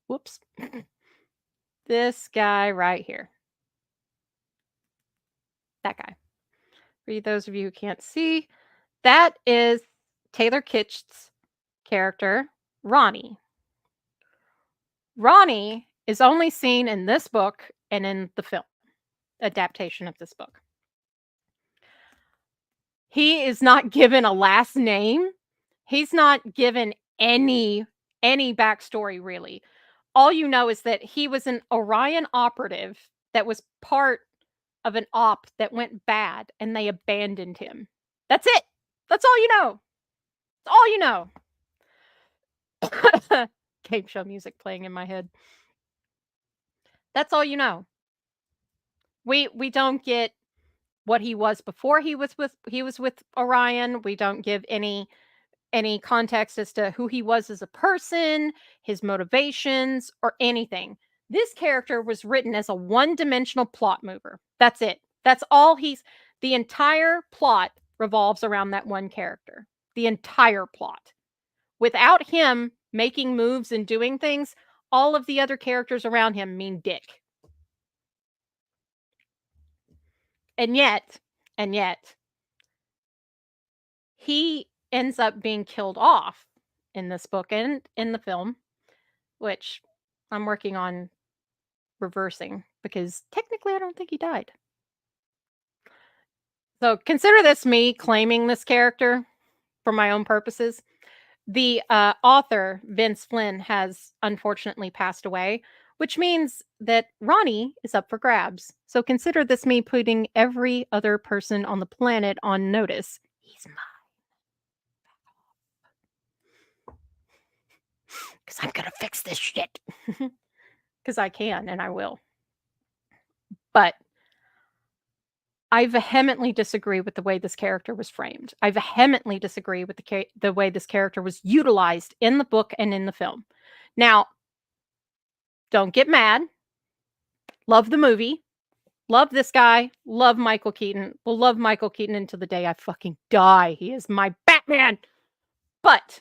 whoops. This guy right here. That guy. For those of you who can't see, that is Taylor Kitsch's character, Ronnie. Ronnie is only seen in this book and in the film adaptation of this book. He is not given a last name. He's not given any backstory really. All you know is that he was an Orion operative that was part of an op that went bad and they abandoned him. That's it. That's all you know. That's all you know. Game show music playing in my head. That's all you know. We don't get what he was before he was with Orion. We don't give any context as to who he was as a person, his motivations, or anything. This character was written as a one-dimensional plot mover. That's it. That's all the entire plot revolves around that one character. The entire plot. Without him making moves and doing things, all of the other characters around him mean dick. And yet, he ends up being killed off in this book and in the film, which I'm working on reversing because technically I don't think he died. So consider this me claiming this character for my own purposes. The author, Vince Flynn, has unfortunately passed away, which means that Ronnie is up for grabs. So consider this me putting every other person on the planet on notice. He's mine. Because I'm going to fix this shit. Because I can and I will. But I vehemently disagree with the way this character was framed. I vehemently disagree with the way this character was utilized in the book and in the film. Now, don't get mad. Love the movie. Love this guy. Love Michael Keaton. Will love Michael Keaton until the day I fucking die. He is my Batman. But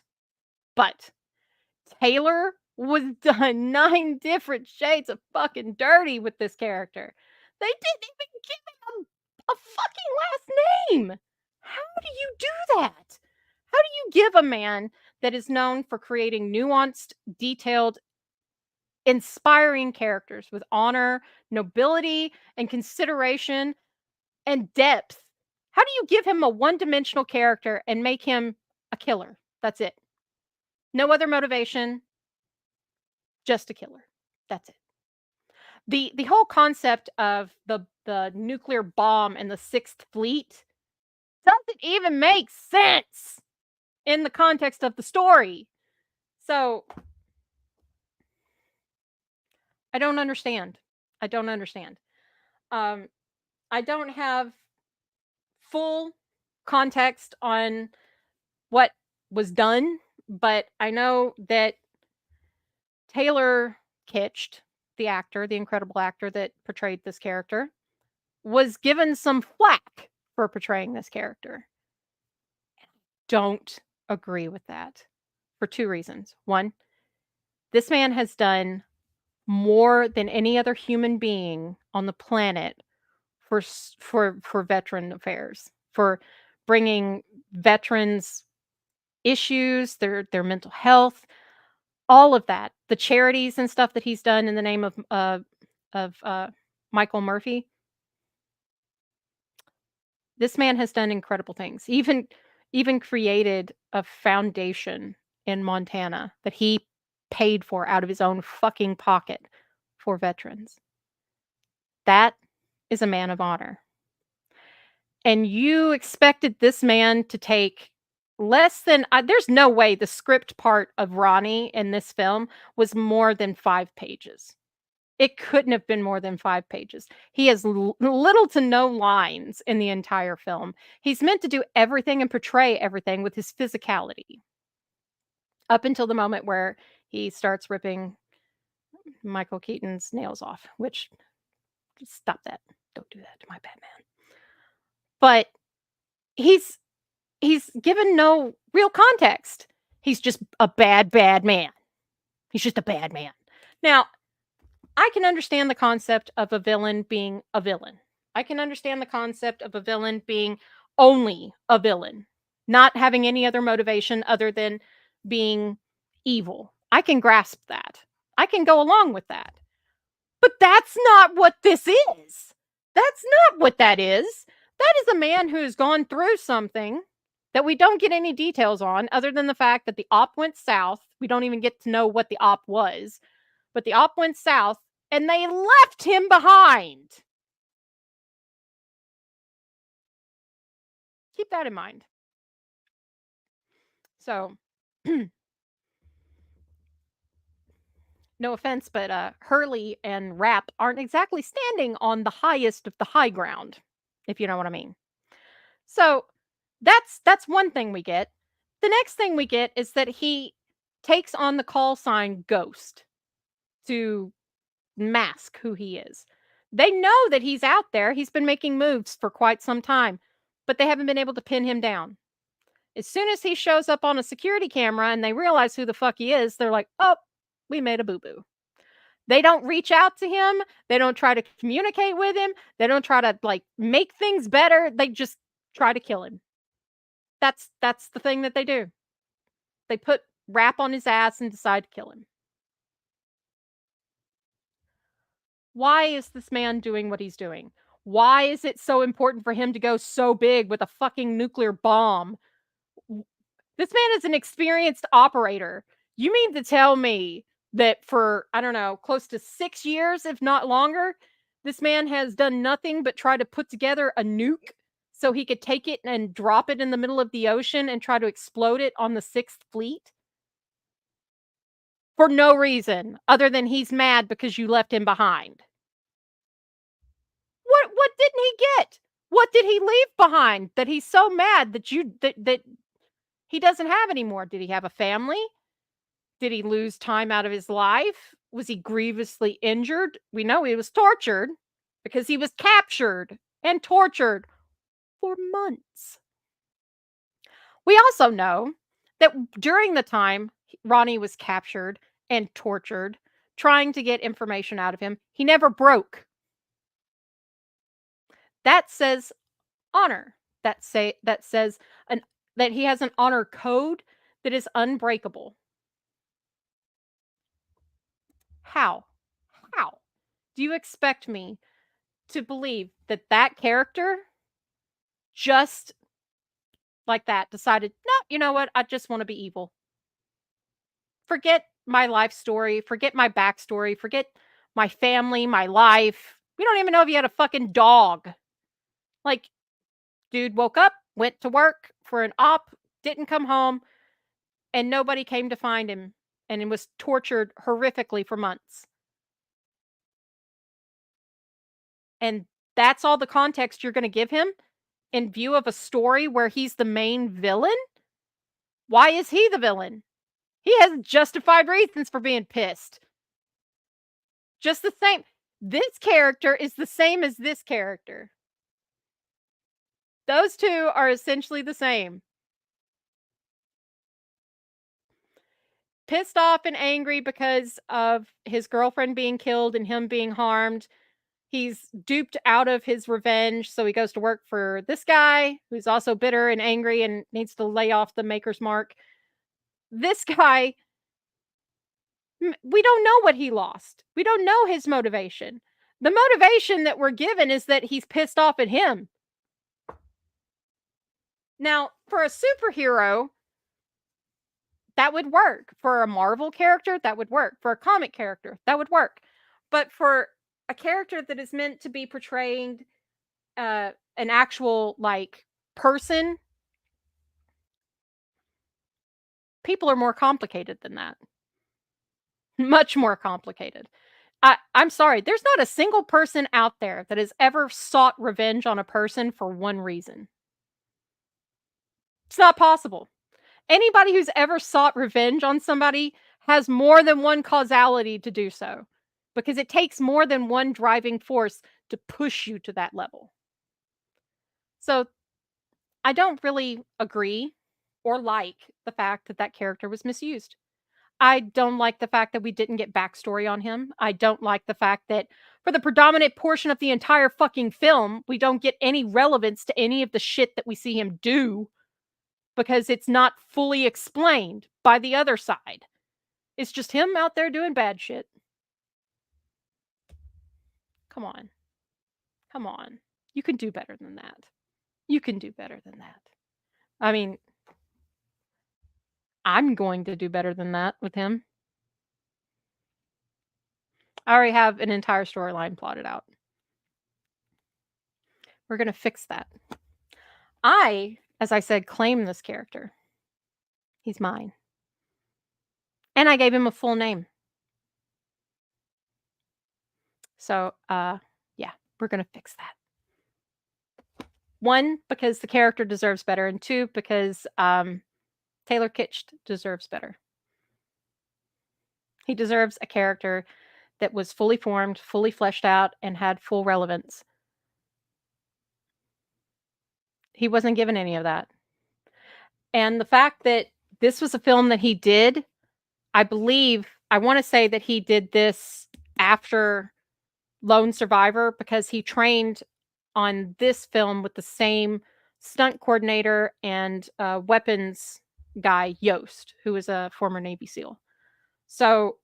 Taylor was done 9 different shades of fucking dirty with this character. They didn't even give him a fucking last name. How do you do that? How do you give a man that is known for creating nuanced, detailed, inspiring characters with honor, nobility, and consideration and depth? How do you give him a one-dimensional character and make him a killer? That's it. No other motivation, just a killer. That's it. The whole concept of the nuclear bomb and the Sixth Fleet doesn't even make sense in the context of the story. So I don't understand. I don't understand. I don't have full context on what was done, but I know that Taylor Kitsch, the actor, the incredible actor that portrayed this character, was given some flack for portraying this character. Don't agree with that for 2 reasons. One, this man has done more than any other human being on the planet for veteran affairs, for bringing veterans issues, their mental health, all of that, the charities and stuff that he's done in the name of of Michael Murphy. This man has done incredible things. Even created a foundation in Montana that he paid for out of his own fucking pocket for veterans. That is a man of honor. And you expected this man to take less than there's no way the script part of Ronnie in this film was more than 5 pages. It couldn't have been more than 5 pages. He has little to no lines in the entire film. He's meant to do everything and portray everything with his physicality up until the moment where he starts ripping Michael Keaton's nails off, which stop that. Don't do that to my Batman. But he's he's given no real context. He's just a bad man. He's just a bad man. Now, I can understand the concept of a villain being a villain. I can understand the concept of a villain being only a villain, not having any other motivation other than being evil. I can grasp that. I can go along with that. But that's not what this is. That's not what that is. That is a man who's gone through something that we don't get any details on other than the fact that the op went south. We don't even get to know what the op was, but the op went south and they left him behind. Keep that in mind. So, no offense, but Hurley and Rapp aren't exactly standing on the highest of the high ground, if you know what I mean. So, that's one thing we get. The next thing we get is that he takes on the call sign Ghost to mask who he is. They know that he's out there. He's been making moves for quite some time, but they haven't been able to pin him down. As soon as he shows up on a security camera and they realize who the fuck he is, they're like, "Oh, we made a boo-boo." They don't reach out to him. They don't try to communicate with him. They don't try to like make things better. They just try to kill him. That's the thing that they do. They put Rap on his ass and decide to kill him. Why is this man doing what he's doing? Why is it so important for him to go so big with a fucking nuclear bomb? This man is an experienced operator. You mean to tell me that for, I don't know, close to 6 years, if not longer, this man has done nothing but try to put together a nuke so he could take it and drop it in the middle of the ocean and try to explode it on the 6th Fleet? For no reason other than he's mad because you left him behind. What didn't he get? What did he leave behind that he's so mad that that he doesn't have anymore? Did he have a family? Did he lose time out of his life? Was he grievously injured? We know he was tortured because he was captured and tortured for months. We also know that during the time Ronnie was captured and tortured, trying to get information out of him, he never broke. That says honor. That says that he has an honor code that is unbreakable. How? How do you expect me to believe that that character just like that decided, no, you know what? I just want to be evil. Forget my life story. Forget my backstory. Forget my family, my life. We don't even know if he had a fucking dog. Like, dude woke up, went to work for an op, didn't come home, and nobody came to find him and he was tortured horrifically for months. And that's all the context you're going to give him in view of a story where he's the main villain? Why is he the villain? He has justified reasons for being pissed. Just the same. This character is the same as this character. Those two are essentially the same. Pissed off and angry because of his girlfriend being killed and him being harmed. He's duped out of his revenge, so he goes to work for this guy who's also bitter and angry and needs to lay off the Maker's Mark. This guy, we don't know what he lost. We don't know his motivation. The motivation that we're given is that he's pissed off at him. Now, for a superhero, that would work. For a Marvel character, that would work. For a comic character, that would work. But for a character that is meant to be portraying an actual like person, people are more complicated than that. Much more complicated. I'm sorry, there's not a single person out there that has ever sought revenge on a person for one reason. It's not possible. Anybody who's ever sought revenge on somebody has more than one causality to do so, because it takes more than one driving force to push you to that level. So, I don't really agree or like the fact that that character was misused. I don't like the fact that we didn't get backstory on him. I don't like the fact that for the predominant portion of the entire fucking film, we don't get any relevance to any of the shit that we see him do because it's not fully explained by the other side. It's just him out there doing bad shit. Come on. Come on. You can do better than that. You can do better than that. I mean, I'm going to do better than that with him. I already have an entire storyline plotted out. We're going to fix that. I, as I said, claim this character. He's mine. And I gave him a full name. So, yeah, we're going to fix that. One, because the character deserves better, and two, because Taylor Kitsch deserves better. He deserves a character that was fully formed, fully fleshed out, and had full relevance. He wasn't given any of that. And the fact that this was a film that he did, I believe, I want to say that he did this after Lone Survivor because he trained on this film with the same stunt coordinator and weapons guy, Yost, who is a former Navy SEAL. So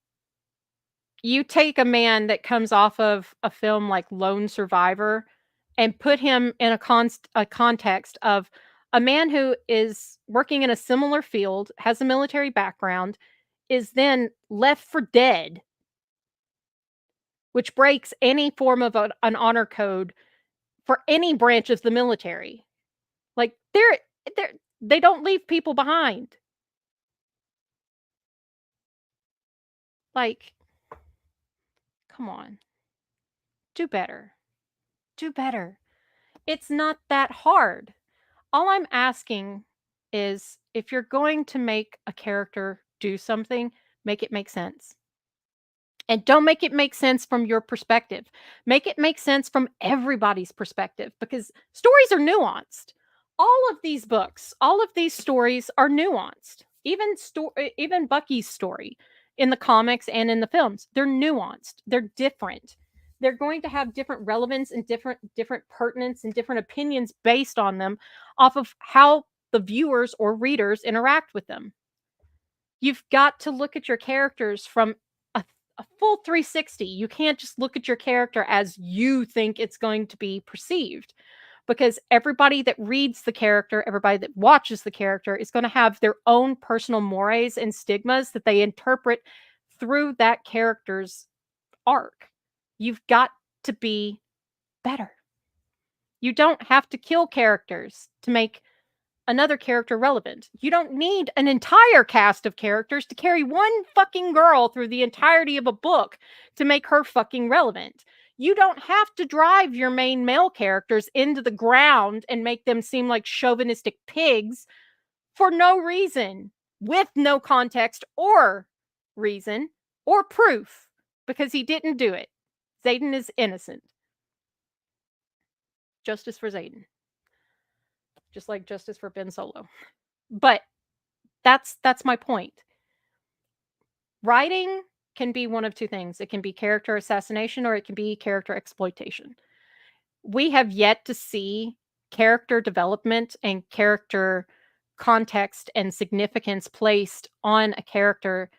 you take a man that comes off of a film like Lone Survivor and put him in a context of a man who is working in a similar field, has a military background, is then left for dead, which breaks any form of an honor code for any branch of the military. Like they don't leave people behind. Like, come on. Do better. Do better. It's not that hard. All I'm asking is if you're going to make a character do something, make it make sense. And don't make it make sense from your perspective. Make it make sense from everybody's perspective because stories are nuanced. All of these books, all of these stories are nuanced. Even Bucky's story in the comics and in the films, they're nuanced. They're different. They're going to have different relevance and different pertinence and different opinions based on them off of how the viewers or readers interact with them. You've got to look at your characters from a full 360. You can't just look at your character as you think it's going to be perceived because everybody that reads the character, everybody that watches the character is going to have their own personal mores and stigmas that they interpret through that character's arc. You've got to be better. You don't have to kill characters to make another character relevant. You don't need an entire cast of characters to carry one fucking girl through the entirety of a book to make her fucking relevant. You don't have to drive your main male characters into the ground and make them seem like chauvinistic pigs for no reason, with no context or reason or proof, because he didn't do it. Xaden is innocent. Justice for Xaden. Just like justice for Ben Solo. But that's my point. Writing can be one of two things. It can be character assassination or it can be character exploitation. We have yet to see character development and character context and significance placed on a character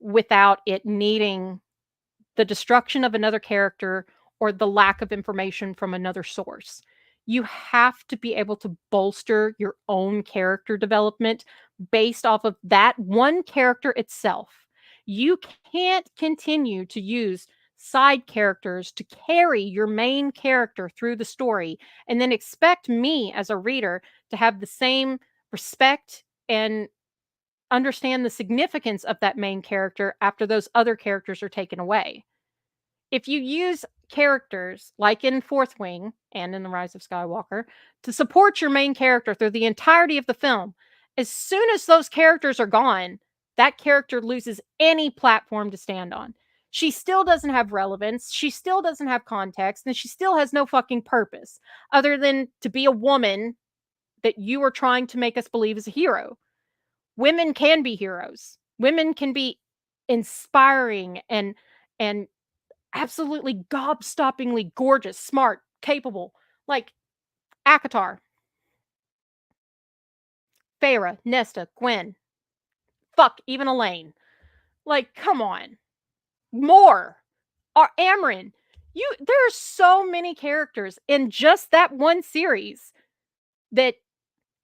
without it needing the destruction of another character or the lack of information from another source. You have to be able to bolster your own character development based off of that one character itself. You can't continue to use side characters to carry your main character through the story and then expect me as a reader to have the same respect and understand the significance of that main character after those other characters are taken away. If you use characters like in Fourth Wing and in The Rise of Skywalker to support your main character through the entirety of the film, as soon as those characters are gone, that character loses any platform to stand on. She still doesn't have relevance, she still doesn't have context, and she still has no fucking purpose other than to be a woman that you are trying to make us believe is a hero. Women can be heroes. Women can be inspiring and absolutely gobstoppingly gorgeous, smart, capable, like Akatar, Farah, Nesta, Gwen, fuck, even Elaine. Like, come on. More. Or Amryn. There are so many characters in just that one series that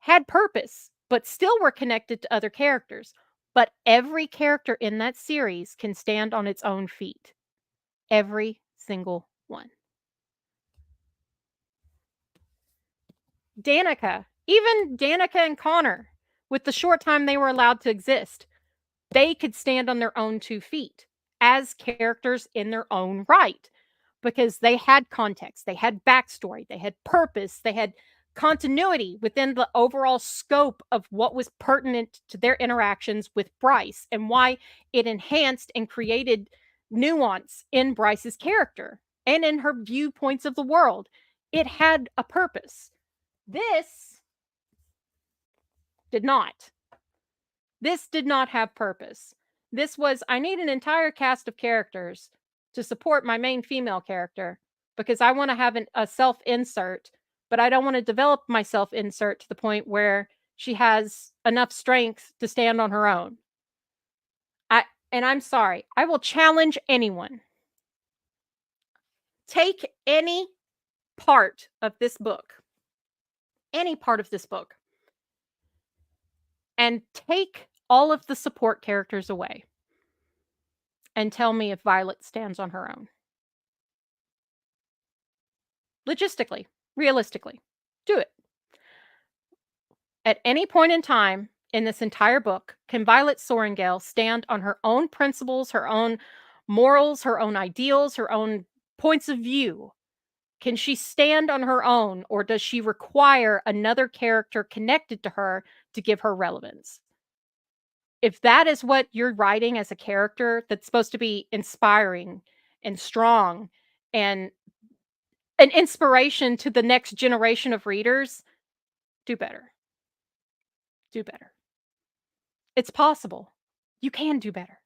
had purpose, but still were connected to other characters. But every character in that series can stand on its own feet. Every single one. Danica, even Danica and Connor, with the short time they were allowed to exist, they could stand on their own 2 feet as characters in their own right because they had context, they had backstory, they had purpose, they had continuity within the overall scope of what was pertinent to their interactions with Bryce and why it enhanced and created nuance in Bryce's character and in her viewpoints of the world. It had a purpose. This did not. This did not have purpose. This was, I need an entire cast of characters to support my main female character because I want to have a self-insert, but I don't want to develop my self-insert to the point where she has enough strength to stand on her own. And I'm sorry, I will challenge anyone. Take any part of this book, and take all of the support characters away and tell me if Violet stands on her own. Logistically, realistically, do it. At any point in time in this entire book, can Violet Sorrengail stand on her own principles, her own morals, her own ideals, her own points of view? Can she stand on her own, or does she require another character connected to her to give her relevance? If that is what you're writing as a character that's supposed to be inspiring and strong and an inspiration to the next generation of readers, do better. Do better. It's possible. You can do better.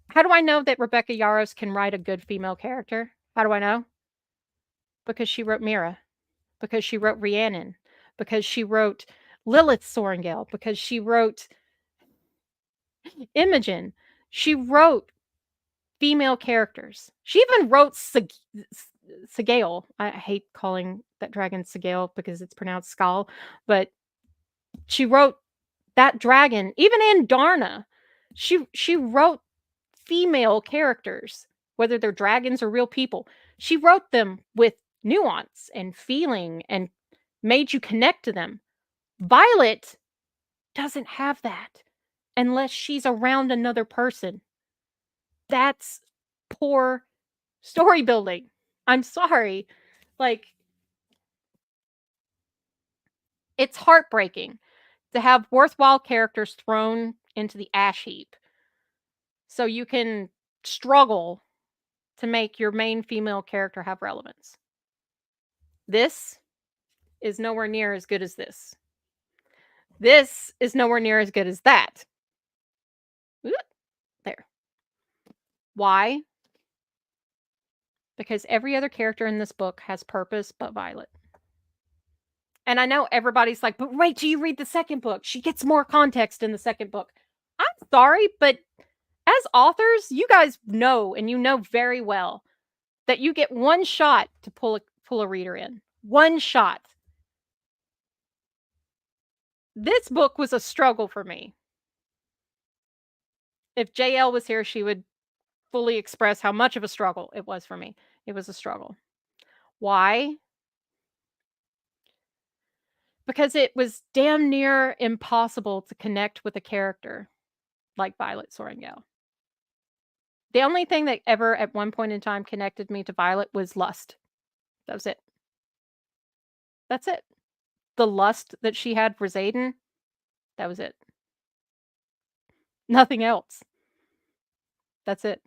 How do I know that Rebecca Yarros can write a good female character? How do I know? Because she wrote Mira, because she wrote Rhiannon, because she wrote Lilith Sorrengail, because she wrote Imogen. She wrote female characters. She even wrote Sagail. I hate calling that dragon Sagail because it's pronounced Skal, but she wrote that dragon. Even in Darna, she wrote female characters, whether they're dragons or real people. She wrote them with nuance and feeling and made you connect to them. Violet doesn't have that unless she's around another person. That's poor story building. I'm sorry. Like, it's heartbreaking to have worthwhile characters thrown into the ash heap so you can struggle to make your main female character have relevance. This is nowhere near as good as this. This is nowhere near as good as that. There. Why? Because every other character in this book has purpose but Violet. And I know everybody's like, but wait till you read the second book. She gets more context in the second book. I'm sorry, but as authors, you guys know, and you know very well, that you get one shot to pull a reader in. One shot. This book was a struggle for me. If JL was here, she would fully express how much of a struggle it was for me. It was a struggle. Why? Because it was damn near impossible to connect with a character like Violet Sorrengail. The only thing that ever at one point in time connected me to Violet was lust. That was it. That's it. The lust that she had for Xaden, that was it. Nothing else. That's it.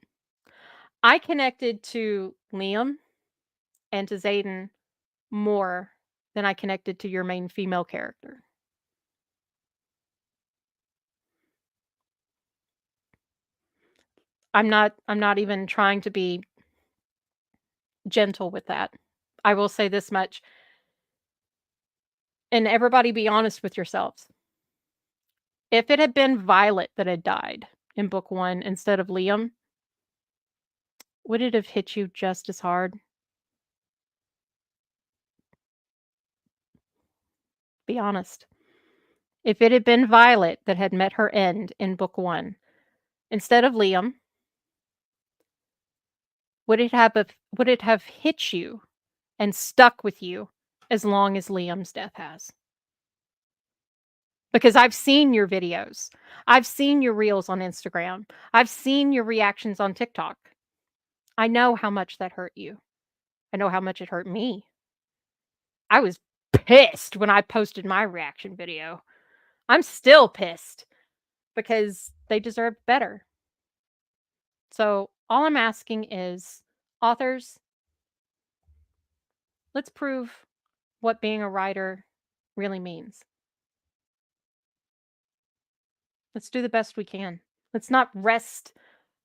I connected to Liam and to Xaden more than I connected to your main female character. I'm not even trying to be gentle with that. I will say this much, and everybody be honest with yourselves. If it had been Violet that had died in book 1 instead of Liam, would it have hit you just as hard? Be honest. If it had been Violet that had met her end in book 1 instead of Liam, would it have hit you and stuck with you as long as Liam's death has? Because I've seen your videos. I've seen your reels on Instagram. I've seen your reactions on TikTok. I know how much that hurt you. I know how much it hurt me. I was pissed when I posted my reaction video. I'm still pissed because they deserved better. So all I'm asking is, authors, let's prove what being a writer really means. Let's do the best we can. Let's not rest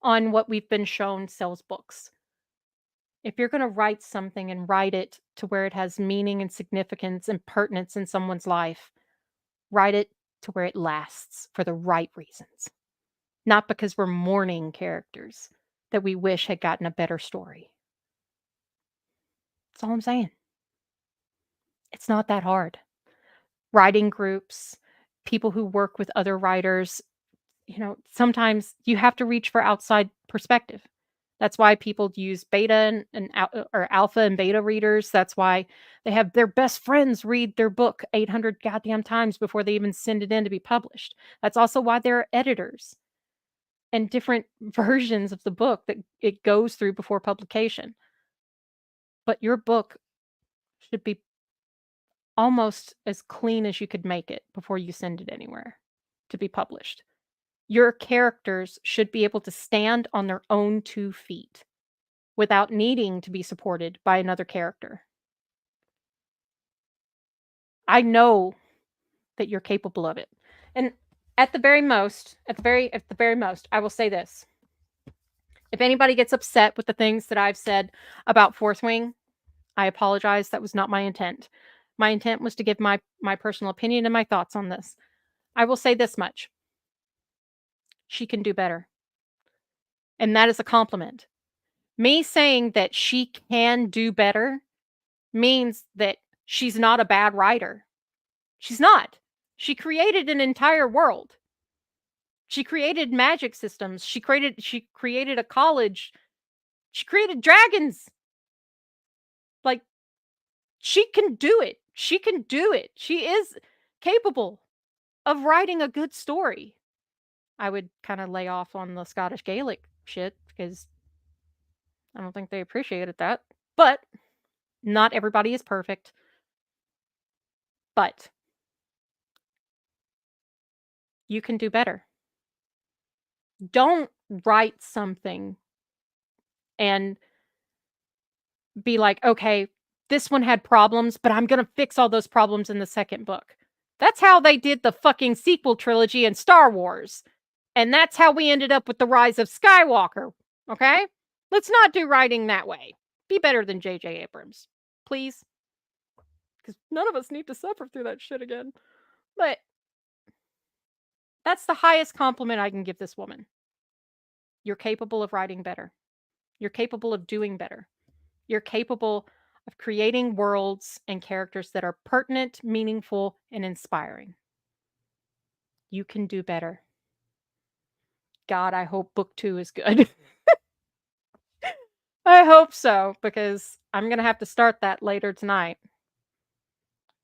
on what we've been shown sells books. If you're going to write something and write it to where it has meaning and significance and pertinence in someone's life, write it to where it lasts for the right reasons. Not because we're mourning characters that we wish had gotten a better story. That's all I'm saying. It's not that hard. Writing groups, people who work with other writers, sometimes you have to reach for outside perspective. That's why people use beta or alpha and beta readers. That's why they have their best friends read their book 800 goddamn times before they even send it in to be published. That's also why there are editors and different versions of the book that it goes through before publication. But your book should be almost as clean as you could make it before you send it anywhere to be published. Your characters should be able to stand on their own 2 feet without needing to be supported by another character. I know that you're capable of it. And at the very most, I will say this. If anybody gets upset with the things that I've said about Fourth Wing, I apologize. That was not my intent. My intent was to give my personal opinion and my thoughts on this. I will say this much. She can do better. And that is a compliment. Me saying that she can do better means that she's not a bad writer. She's not. She created an entire world. She created magic systems. She created a college. She created dragons. Like, she can do it. She can do it. She is capable of writing a good story. I would kind of lay off on the Scottish Gaelic shit because I don't think they appreciated that. But not everybody is perfect. But you can do better. Don't write something and be like, okay, this one had problems, but I'm going to fix all those problems in the second book. That's how they did the fucking sequel trilogy in Star Wars. And that's how we ended up with The Rise of Skywalker. Okay? Let's not do writing that way. Be better than J.J. Abrams. Please. Because none of us need to suffer through that shit again. But that's the highest compliment I can give this woman. You're capable of writing better. You're capable of doing better. You're capable of creating worlds and characters that are pertinent, meaningful, and inspiring. You can do better. God, I hope book 2 is good. I hope so, because I'm gonna have to start that later tonight.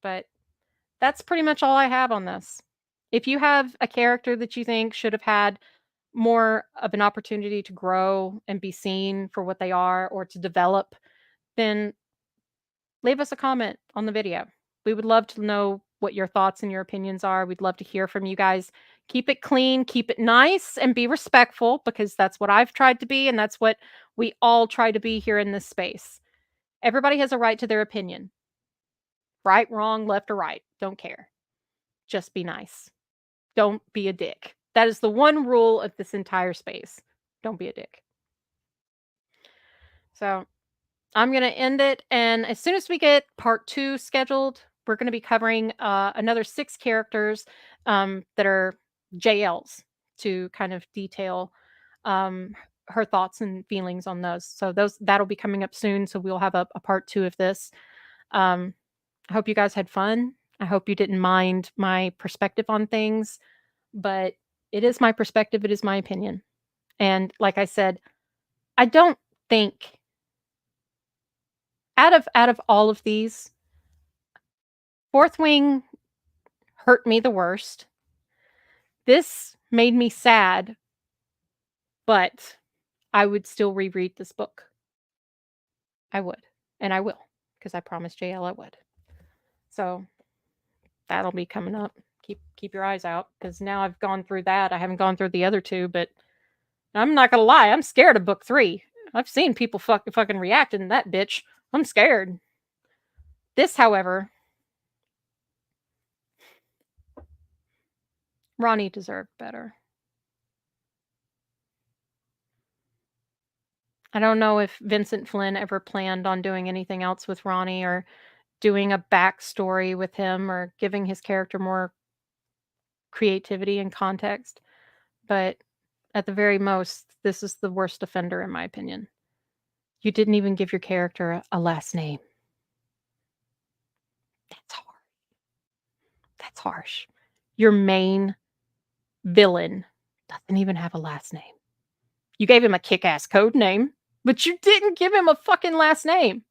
But that's pretty much all I have on this. If you have a character that you think should have had more of an opportunity to grow and be seen for what they are or to develop, then leave us a comment on the video. We would love to know what your thoughts and your opinions are. We'd love to hear from you guys. Keep it clean, keep it nice, and be respectful, because that's what I've tried to be, and that's what we all try to be here in this space. Everybody has a right to their opinion. Right, wrong, left, or right. Don't care. Just be nice. Don't be a dick. That is the one rule of this entire space. Don't be a dick. So I'm going to end it. And as soon as we get part 2 scheduled, we're going to be covering another 6 characters that are JLs to kind of detail her thoughts and feelings on those. So that'll be coming up soon. So we'll have a part 2 of this. I hope you guys had fun. I hope you didn't mind my perspective on things, but it is my perspective. It is my opinion. And like I said, I don't think out of all of these, Fourth Wing hurt me the worst. This made me sad, but I would still reread this book. I would, and I will, because I promised JL I would. So that'll be coming up. Keep your eyes out, because now I've gone through that. I haven't gone through the other 2, but I'm not gonna lie, I'm scared of book 3. I've seen people fucking reacting to that bitch. I'm scared. This, however, Ronnie deserved better. I don't know if Vincent Flynn ever planned on doing anything else with Ronnie, or doing a backstory with him, or giving his character more creativity and context. But at the very most, this is the worst offender, in my opinion. You didn't even give your character a last name. That's harsh. That's harsh. Your main villain doesn't even have a last name. You gave him a kick-ass code name, but you didn't give him a fucking last name.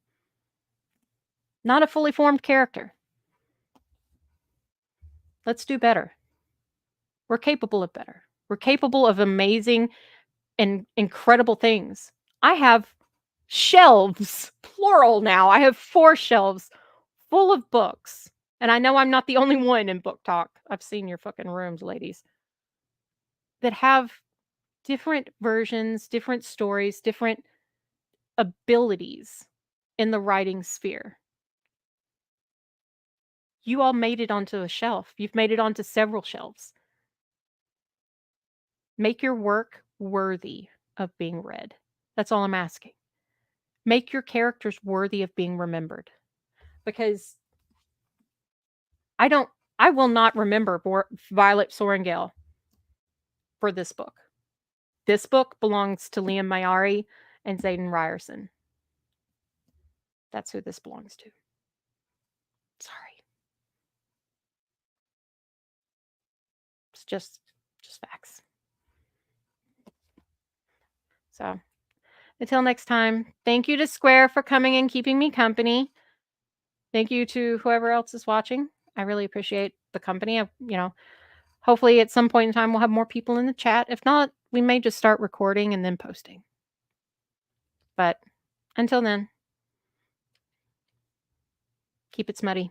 Not a fully formed character. Let's do better. We're capable of better. We're capable of amazing and incredible things. I have shelves, plural now. I have 4 shelves full of books. And I know I'm not the only one in book talk. I've seen your fucking rooms, ladies, that have different versions, different stories, different abilities in the writing sphere. You all made it onto a shelf. You've made it onto several shelves. Make your work worthy of being read. That's all I'm asking. Make your characters worthy of being remembered. Because I will not remember Violet Sorrengail for this book. This book belongs to Liam Mayari and Zayden Ryerson. That's who this belongs to. Sorry. It's just facts. So, until next time, thank you to Square for coming and keeping me company. Thank you to whoever else is watching. I really appreciate the company. Hopefully at some point in time we'll have more people in the chat. If not, we may just start recording and then posting. But until then, keep it smutty.